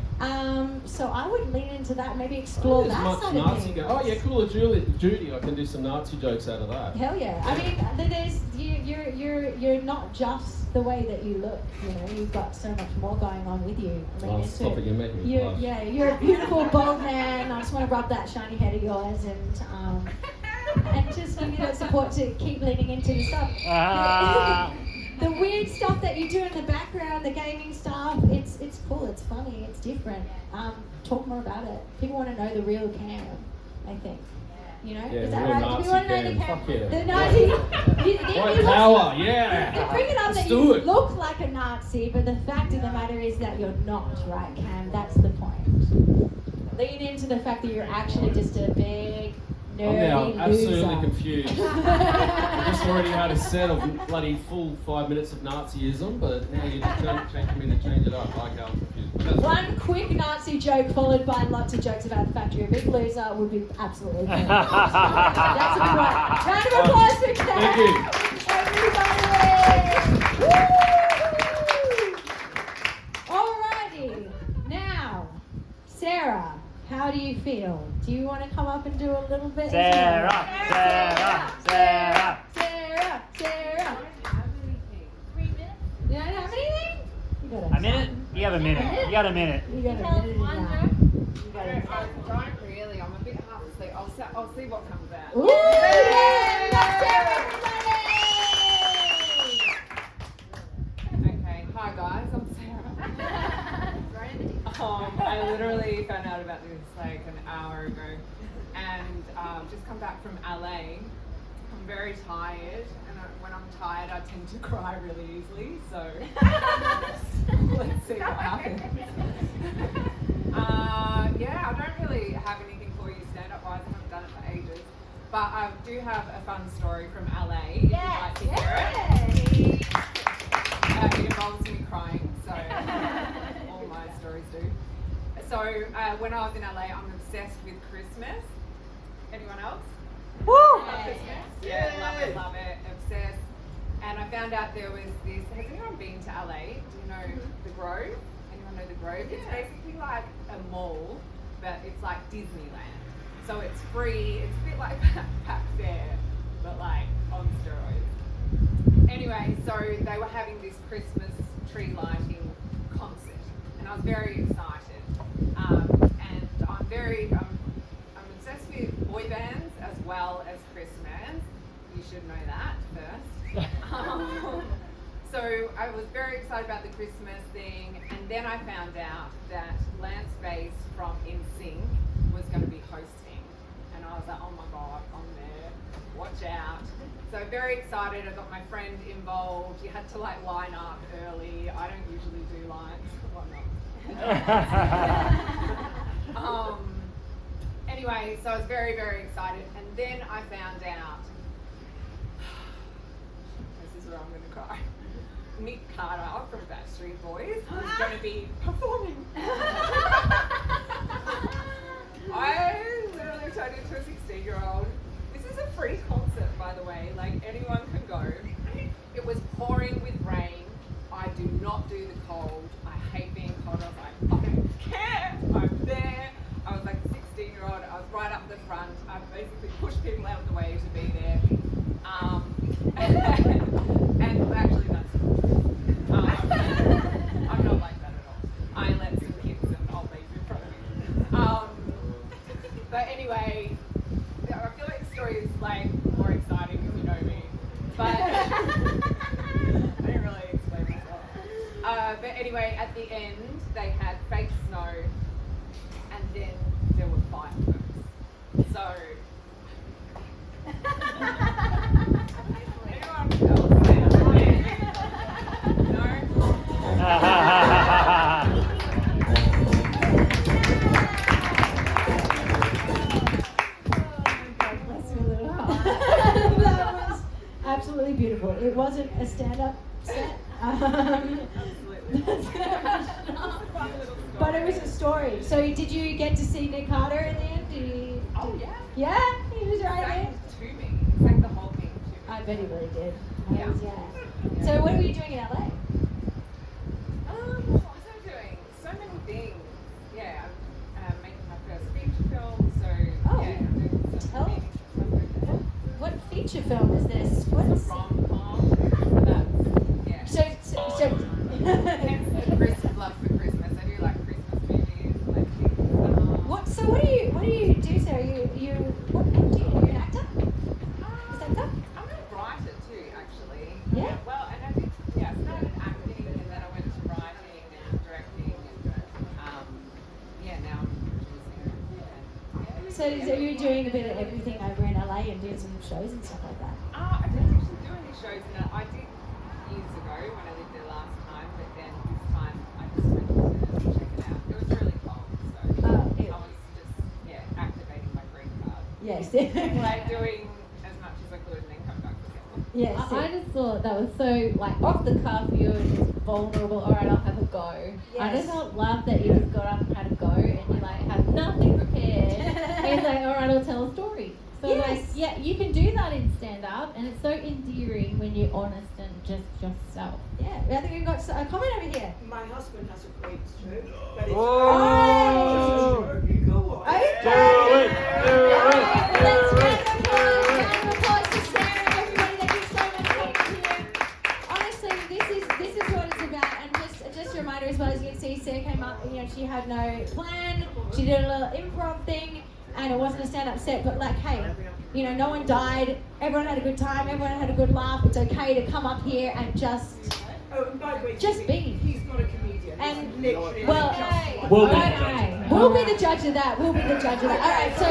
So I would lean into that, maybe explore There's that much side Nazi of things. Oh yeah, Call of Duty. I can do some Nazi jokes out of that. Hell yeah! I mean, you're not just the way that you look. You know, you've got so much more going on with you. Oh, stop it! You're making me blush. You're a beautiful bald man. I just want to rub that shiny head of yours and just give you that support to keep leaning into the stuff. The weird stuff that you do in the background, the gaming stuff, it's cool, it's funny, it's different. Talk more about it. People want to know the real Cam, I think. You know? Yeah, Is that real right? Nazi Do we want to know the Cam. Cam? Fuck yeah. The Nazi. White power, yeah. They bring it up Let's that do you it. look like a Nazi, but the fact of the matter is that you're not, right, Cam? That's the point. Lean into the fact that you're actually just a big I'm now nerdy absolutely loser. confused. I just already had a set of bloody full 5 minutes of Nazism, but now you're changing me to change it up. Okay, I'm confused. That's One quick Nazi joke followed by lots of jokes about the fact you're a big loser would be absolutely fantastic. That's a great round of applause for Kat. Thank you. Everybody! Alrighty, now, Sarah, how do you feel? Do you want to come up and do a little bit? Sarah. Sarah. You don't have anything? You got A minute? You have a minute. You got a minute. You got a minute. I don't really. I'm a bit half asleep. I'll see what comes out. Ooh, yeah! Let's hear everybody! Okay. Hi guys. I'm Sarah. I literally found out about this like an hour ago, and just come back from LA. I'm very tired, and when I'm tired, I tend to cry really easily. So let's see what happens. Yeah, I don't really have anything for you stand-up wise. I haven't done it for ages, but I do have a fun story from LA. If you'd like to hear it. It involves me crying, so all my stories do. So when I was in LA, I'm obsessed with Christmas. Anyone else? Woo! Love Christmas. Yeah, love it, obsessed. And I found out there was this. Has anyone been to LA? Do you know the Grove? Anyone know the Grove? It's basically like a mall, but it's like Disneyland. So it's free. It's a bit like Pack Fair, but like on steroids. Anyway, so they were having this Christmas tree lighting concert, and I was very excited. And I'm obsessed with boy bands as well as Christmas. You should know that first. So I was very excited about the Christmas thing, and then I found out that Lance Bass from NSYNC was going to be hosting, and I was like, oh my god, I'm there, watch out. So very excited. I got my friend involved. You had to like line up early. I don't usually do lines. Well, not. Anyway, so I was very, very excited, and then I found out. This is where I'm going to cry. Nick Carter from Backstreet Boys was going to be performing. I literally turned into a 16-year-old. This is a free concert, by the way. Like, anyone can go. It was pouring with rain. I do not do the cold. I hate being cold. I was like, I don't care. I'm there. I was like a 16-year-old. I was right up the front. I basically pushed people out of the way to be there. And actually, that's I'm not like that at all. I let some kids and old ladies in front of me. But anyway, I feel like the story is like more exciting if you know me. But I didn't really explain myself. But anyway, at the end, they had fake snow, and then there were fireworks. So. Anyone else? No? That was absolutely beautiful. It wasn't a stand-up set. But it was a story. So did you get to see Nick Carter in the end? Yeah, he was right there. To me. It's like the whole thing to me. I bet he really did. Yeah. So what were you doing in LA? What was I doing? So many things. Yeah, I'm making my first feature film, so Oh, yeah, I'm doing some tell- meetings and stuff like that. What feature film is this? It's What's a rom-com, so that's, yeah. so Hence the Chris love for Christmas. I do like Christmas movies, like what do you do, Sarah? What do you do? You're an actor? Is that that? I'm a writer too, actually. Yeah. Well, and I did, I started acting, and then I went to writing and directing, and now I'm producing. So you're doing a bit of everything over in LA and doing some shows and stuff like that? I didn't actually do any shows in it. I did years ago when I lived there last time, but then this time I just went to check it out. It was really cold, so. Yes. like doing as much as I could and then come back to it. Yes. I just thought that was so like off the cuff. You were just vulnerable. All right, I'll have a go. I Yes. just love that you just got up and had a go, and you like have nothing prepared. And it's like, all right, I'll tell a story. So Yes. like, yeah, you can do that in stand up, and it's so endearing when you're honest and just yourself. Yeah, I think we've got a comment over here. My husband has a great joke, but it's Oh! Okay. Let's get an applause. Round of applause to Sare, everybody. Thank you so much for being here. Honestly, this is what it's about. And just a reminder as well, as you can see, Sare came up. You know, she had no plan. She did a little improv thing, and it wasn't a stand-up set. But like, hey, you know, no one died. Everyone had a good time. Everyone had a good laugh. It's okay to come up here and just. Oh, and by the way, Just be. He's not a comedian. And He's literally well, We'll be the alright, judge. we'll be the judge of that. We'll be the judge of that. All right. So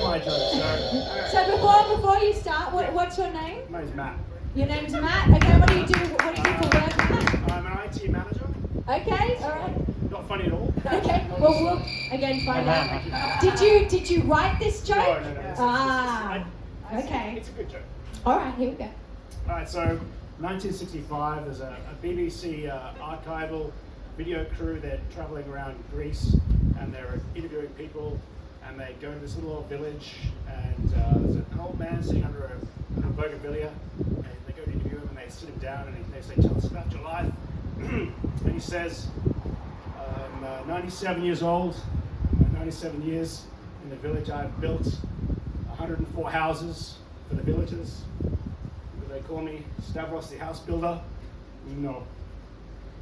my joke. So before you start, what's your name? My name's Matt. Your name's Matt. Okay. What do you do? What do you do for work, Matt? I'm an IT manager. Okay. All right. Not funny at all. Okay. Well, we'll again find out. Did you write this joke? No. Ah. Okay. It's a good joke. All right. Here we go. All right, so 1965, there's a BBC archival video crew. They're traveling around Greece and they're interviewing people, and they go to this little old village, and there's an old man sitting under a bougainvillea, and they go to interview him, and they sit him down, and they say, "Tell us about your life." And he says, "I'm 97 years old. 97 years in the village. I've built 104 houses for the villagers. Do they call me Stavros the house builder? No.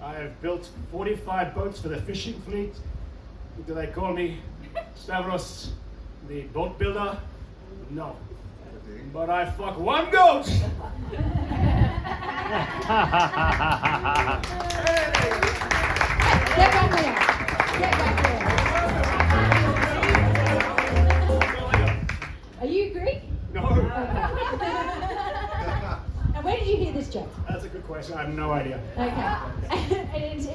I have built 45 boats for the fishing fleet. Do they call me Stavros the boat builder? No. But I fuck one goat!" Get back there. Get back there. Are you Greek? No. And where did you hear this joke? That's a good question. I have no idea. Okay. And is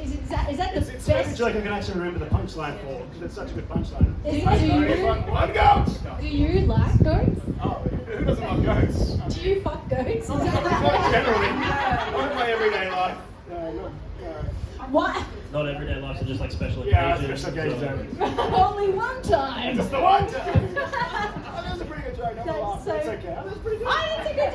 that the It's very best? like I can actually remember the punchline for, because it's such a good punchline. Do I fuck one goat! Do you like goats? Oh, who doesn't love goats? Do you fuck goats? Is that Not generally. Not in my everyday life. No. what? Not everyday life, so just like special Yeah, occasions. special occasions. Only one time. Just the one time. That was a pretty good joke. Don't laugh. so- It's okay. That was pretty good. It's a good.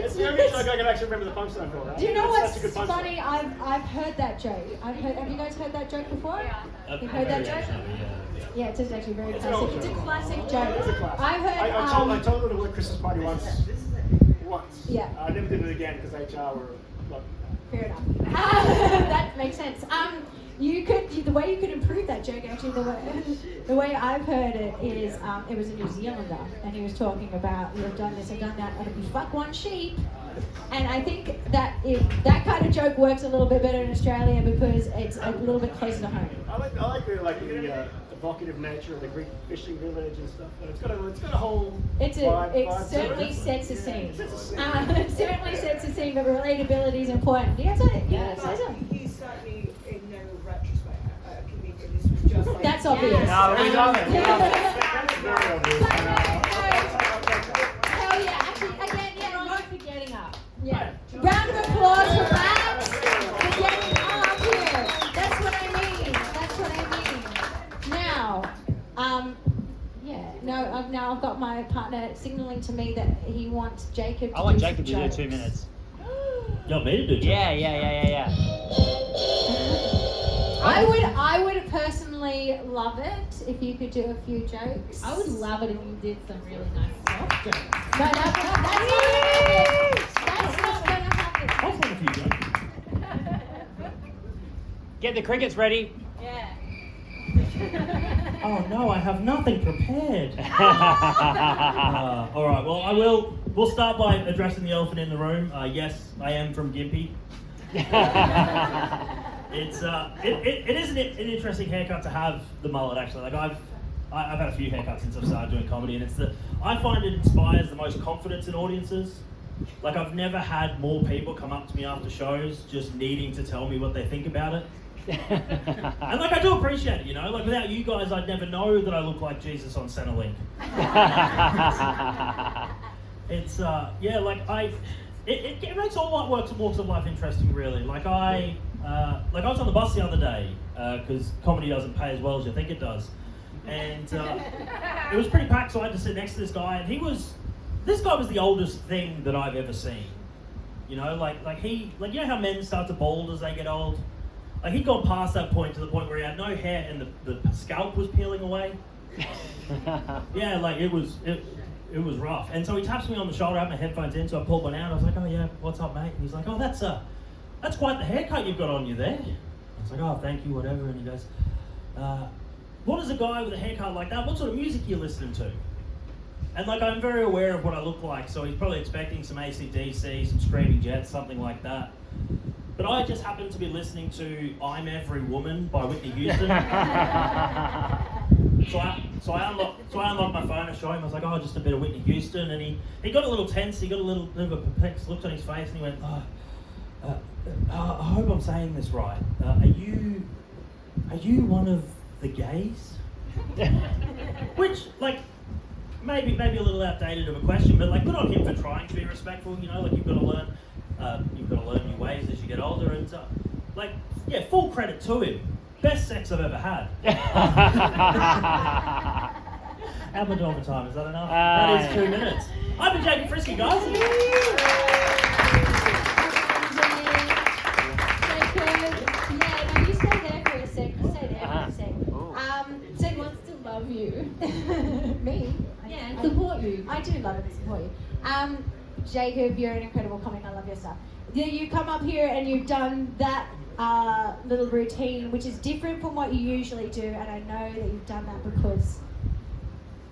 It's the only joke I can actually remember the punchline for. Right? Do you know That's what's such a good punchline. funny? I've heard that joke. Have you guys heard that joke before? You've heard that joke? Yeah, it's actually very It's an classic. old It's a joke. classic It's joke. a classic. I heard. I told her to work Christmas party once. Yeah. I never did it again because HR were like, Fair enough. That makes sense. The way you could improve that joke, actually, the way I've heard it is, it was a New Zealander, and he was talking about, "You've done this, I've done that, and if you fuck one sheep," and I think that that kind of joke works a little bit better in Australia because it's a little bit closer to home. I like the evocative nature of the Greek fishing village and stuff. But it's got a whole. It vibe certainly to it. sets a scene. It sets a scene. It certainly sets a scene, but relatability is important. You guys say something? He's certainly, in no retrospect, a comedian. This was just like... That's obvious. No, we love it. We love it. That's very obvious. Hell yeah. Actually, again, yeah, not for getting up. Yeah. Round of applause for Matt for getting up here. That's what I mean. That's what I mean. Now, I've got my partner signaling to me that he wants Jacob to I want do Jacob to some do jokes. 2 minutes. You want me to do it? Yeah. I would personally love it if you could do a few jokes. I would love it if you did some really nice soft jokes. No, that's not gonna happen. I'll find a few jokes. Get the crickets ready. Yeah. Oh no, I have nothing prepared. All right, well, we'll start by addressing the elephant in the room. Yes, I am from Gympie. It is an interesting haircut to have, the mullet, actually. Like I've had a few haircuts since I've started doing comedy, and I find it inspires the most confidence in audiences. Like I've never had more people come up to me after shows just needing to tell me what they think about it. And like I do appreciate it, you know. Like without you guys, I'd never know that I look like Jesus on Centrelink. It's it makes all walks of life interesting, really. Like I was on the bus the other day because comedy doesn't pay as well as you think it does, and it was pretty packed, so I had to sit next to this guy, and this guy was the oldest thing that I've ever seen. You know, you know how men start to bald as they get old. Like he'd gone past that point to the point where he had no hair and the scalp was peeling away. Yeah, like it was rough. And so he taps me on the shoulder. I had my headphones in, so I pulled one out. I was like, "Oh yeah, what's up, mate?" And he's like, "Oh, that's quite the haircut you've got on you there." I was like, "Oh, thank you, whatever." And he goes, "What is a guy with a haircut like that? What sort of music are you listening to?" And like I'm very aware of what I look like, so he's probably expecting some AC/DC, some Screaming Jets, something like that. But I just happened to be listening to "I'm Every Woman" by Whitney Houston. So I unlocked my phone and showed him. I was like, "Oh, just a bit of Whitney Houston," and he got a little tense. He got a little bit of a perplexed look on his face, and he went, I hope I'm saying this right. Are you one of the gays?" Which, like, maybe a little outdated of a question, but like, good on him for trying to be respectful. You know, like you've got to learn new ways as you get older, and full credit to him. Best sex I've ever had. How much overtime? Is that enough? That is 2 minutes. I've been Jakob Friske, guys. You stay there for a sec. So he wants to love you. Me? Yeah, and support you. I do love and support you. Jakob, you're an incredible comic. I love your stuff. You come up here and you've done that little routine, which is different from what you usually do, and I know that you've done that because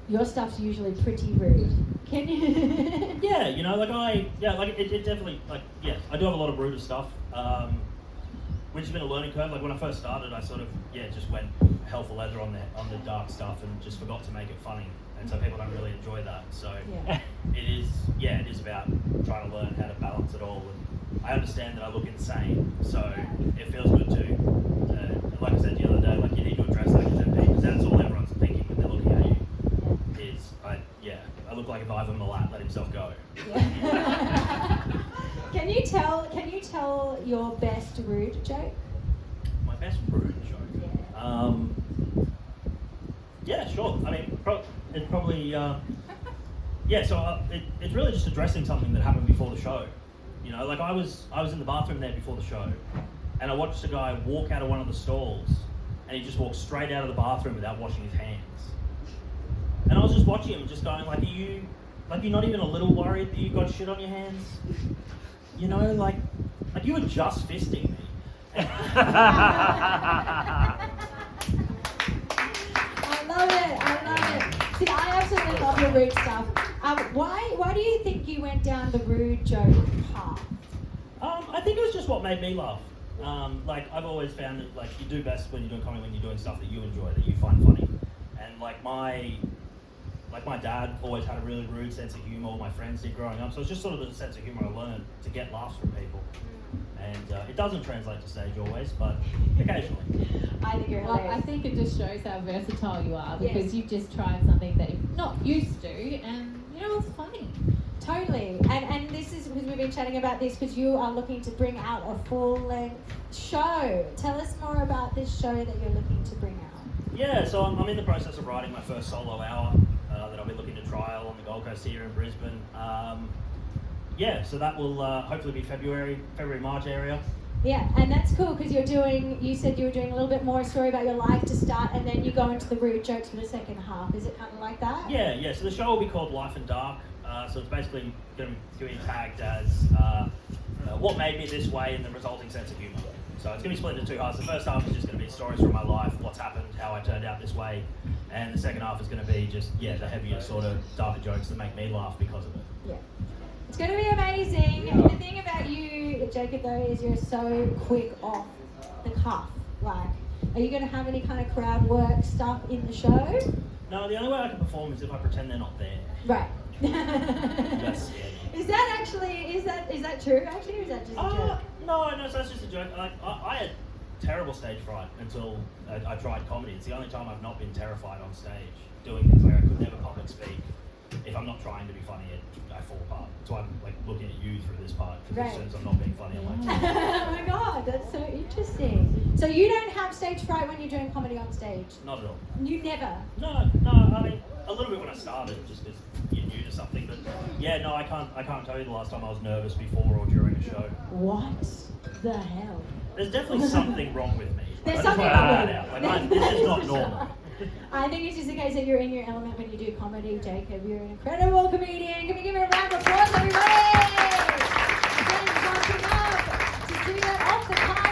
your stuff's usually pretty rude. Can you? Yeah, you know, it definitely, I do have a lot of rude stuff, which has been a learning curve. Like when I first started, I sort of, just went hell for leather on the dark stuff and just forgot to make it funny. And so people don't really enjoy that. So it is about trying to learn how to balance it all. And I understand that I look insane, so it feels good too. Like I said the other day, like you need to address that because that's all everyone's thinking when they're looking at you. I look like if Ivan Milat let himself go. Can you tell your best rude joke? My best rude joke? Yeah, sure. I mean, it's probably, it's really just addressing something that happened before the show. You know, like I was in the bathroom there before the show, and I watched a guy walk out of one of the stalls, and he just walked straight out of the bathroom without washing his hands. And I was just watching him, just going, you're not even a little worried that you've got shit on your hands? You know, like you were just fisting me. I love it. See, I absolutely love your rude stuff. Why do you think you went down the rude joke path? I think it was just what made me laugh. I've always found that you do best when you're doing comedy when you're doing stuff that you enjoy, that you find funny. And my dad always had a really rude sense of humor. All my friends did growing up, so it's just sort of the sense of humor I learned to get laughs from people. And it doesn't translate to stage always, but occasionally. I think you're hilarious. I think it just shows how versatile you are because you've just tried something that you're not used to, and it's funny. Totally. And this is because we've been chatting about this because you are looking to bring out a full-length show. Tell us more about this show that you're looking to bring out. Yeah, so I'm in the process of writing my first solo hour that I'll be looking to trial on the Gold Coast here in Brisbane. So that will hopefully be February, March area. Yeah, and that's cool because you said you were doing a little bit more story about your life to start, and then you go into the rude jokes for the second half. Is it kind of like that? Yeah, so the show will be called Life and Dark. So it's basically going to be tagged as what made me this way and the resulting sense of humour. So it's going to be split into two halves. The first half is just going to be stories from my life, what's happened, how I turned out this way. And the second half is going to be just, the heavier sort of darker jokes that make me laugh because of it. Yeah. It's going to be amazing. And the thing about you, Jakob, though, is you're so quick off the cuff. Are you going to have any kind of crowd work stuff in the show? No, the only way I can perform is if I pretend they're not there. Right. That's Is that true actually, or is that just a joke? No, so that's just a joke. I had terrible stage fright until I tried comedy. It's the only time I've not been terrified on stage, doing things like I could never public speak. If I'm not trying to be funny, I fall apart. So I'm like looking at you through this part, because as soon as I'm not being funny, I'm like... Oh my god, that's so interesting. So you don't have stage fright when you're doing comedy on stage? Not at all. You never? No, I mean, a little bit when I started, just because you're new to something, but yeah, no, I can't tell you the last time I was nervous before or during a show. What the hell? There's definitely something wrong with me. There's I just something want to wrong add with that out. you. Like, this is not normal. I think it's just the case that you're in your element when you do comedy, Jacob. You're an incredible comedian. Can we give him a round of applause, everybody? James jumping up to do that off the cuff.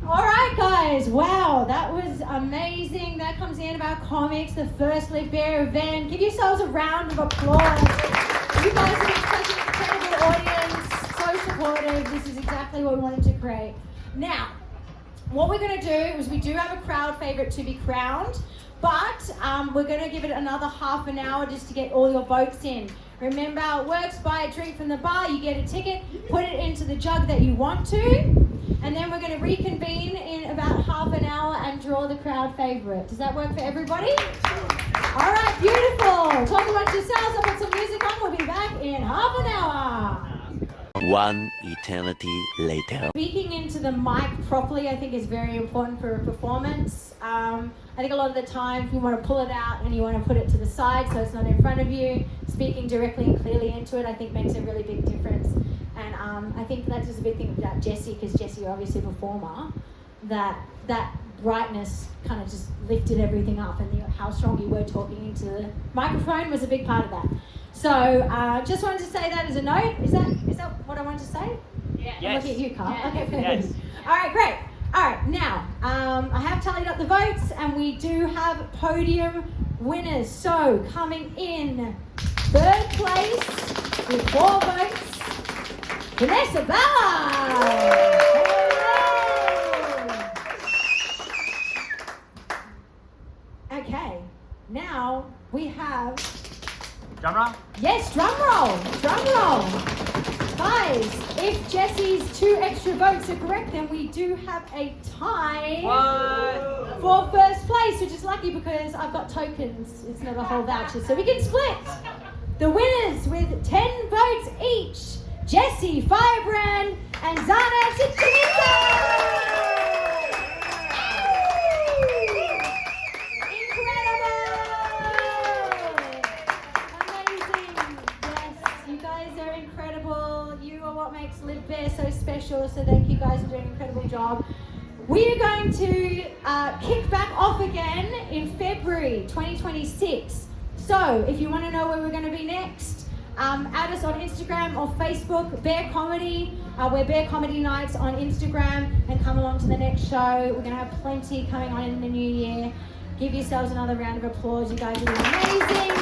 All right, guys. Wow, that was amazing. That comes the end of our comics, the first Live Bare event. Give yourselves a round of applause. You guys have been such an incredible audience, so supportive. This is exactly what we wanted to create. Now, what we're going to do is we do have a crowd favourite to be crowned, but we're going to give it another half an hour just to get all your votes in. Remember how it works: buy a drink from the bar, you get a ticket, put it into the jug that you want to, and then we're going to reconvene in about half an hour and draw the crowd favourite. Does that work for everybody? All right, beautiful. Talk amongst yourselves. I'll put some music on. We'll be back in half an hour. One eternity later. Speaking into the mic properly, I think, is very important for a performance. I think a lot of the time you want to pull it out and you want to put it to the side so it's not in front of you. Speaking directly and clearly into it, I think, makes a really big difference. And I think that's just a big thing about Jessie, because Jessie, you're obviously a performer, that brightness kind of just lifted everything up, and how strong you were talking into the microphone was a big part of that. So just wanted to say that as a note. Is that what I wanted to say? Yes. I'm looking at you, Carl. Yeah. Okay, perfect. Yes. All right, great. All right, now I have tallied up the votes, and we do have podium winners. So coming in third place with 4 votes, Vanessa Bella. Okay, now we have... Drum roll? Yes, drum roll. Drum roll. Guys, if Jessie's 2 extra votes are correct, then we do have a tie for first place, which is lucky because I've got tokens. It's not a whole voucher, so we can split. The winners with 10 votes each, Jessie Firebrand and Zana Chichimita. What makes Live Bare so special, so thank you guys for doing an incredible job. We are going to kick back off again in February 2026. So if you want to know where we're going to be next, add us on Instagram or Facebook, Bare Comedy. We're Bare Comedy Nights on Instagram, and come along to the next show. We're going to have plenty coming on in the new year. Give yourselves another round of applause. You guys are doing amazing.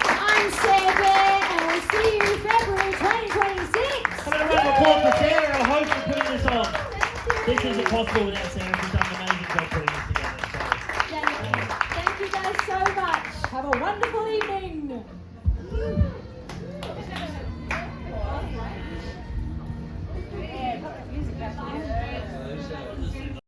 I'm Sare Bare, and we'll see you February 2026. Come on, a round of applause for Sarah, our host, for putting this on. This isn't possible without Sarah. She's done an amazing job putting this together. Thank you guys so much. Have a wonderful evening.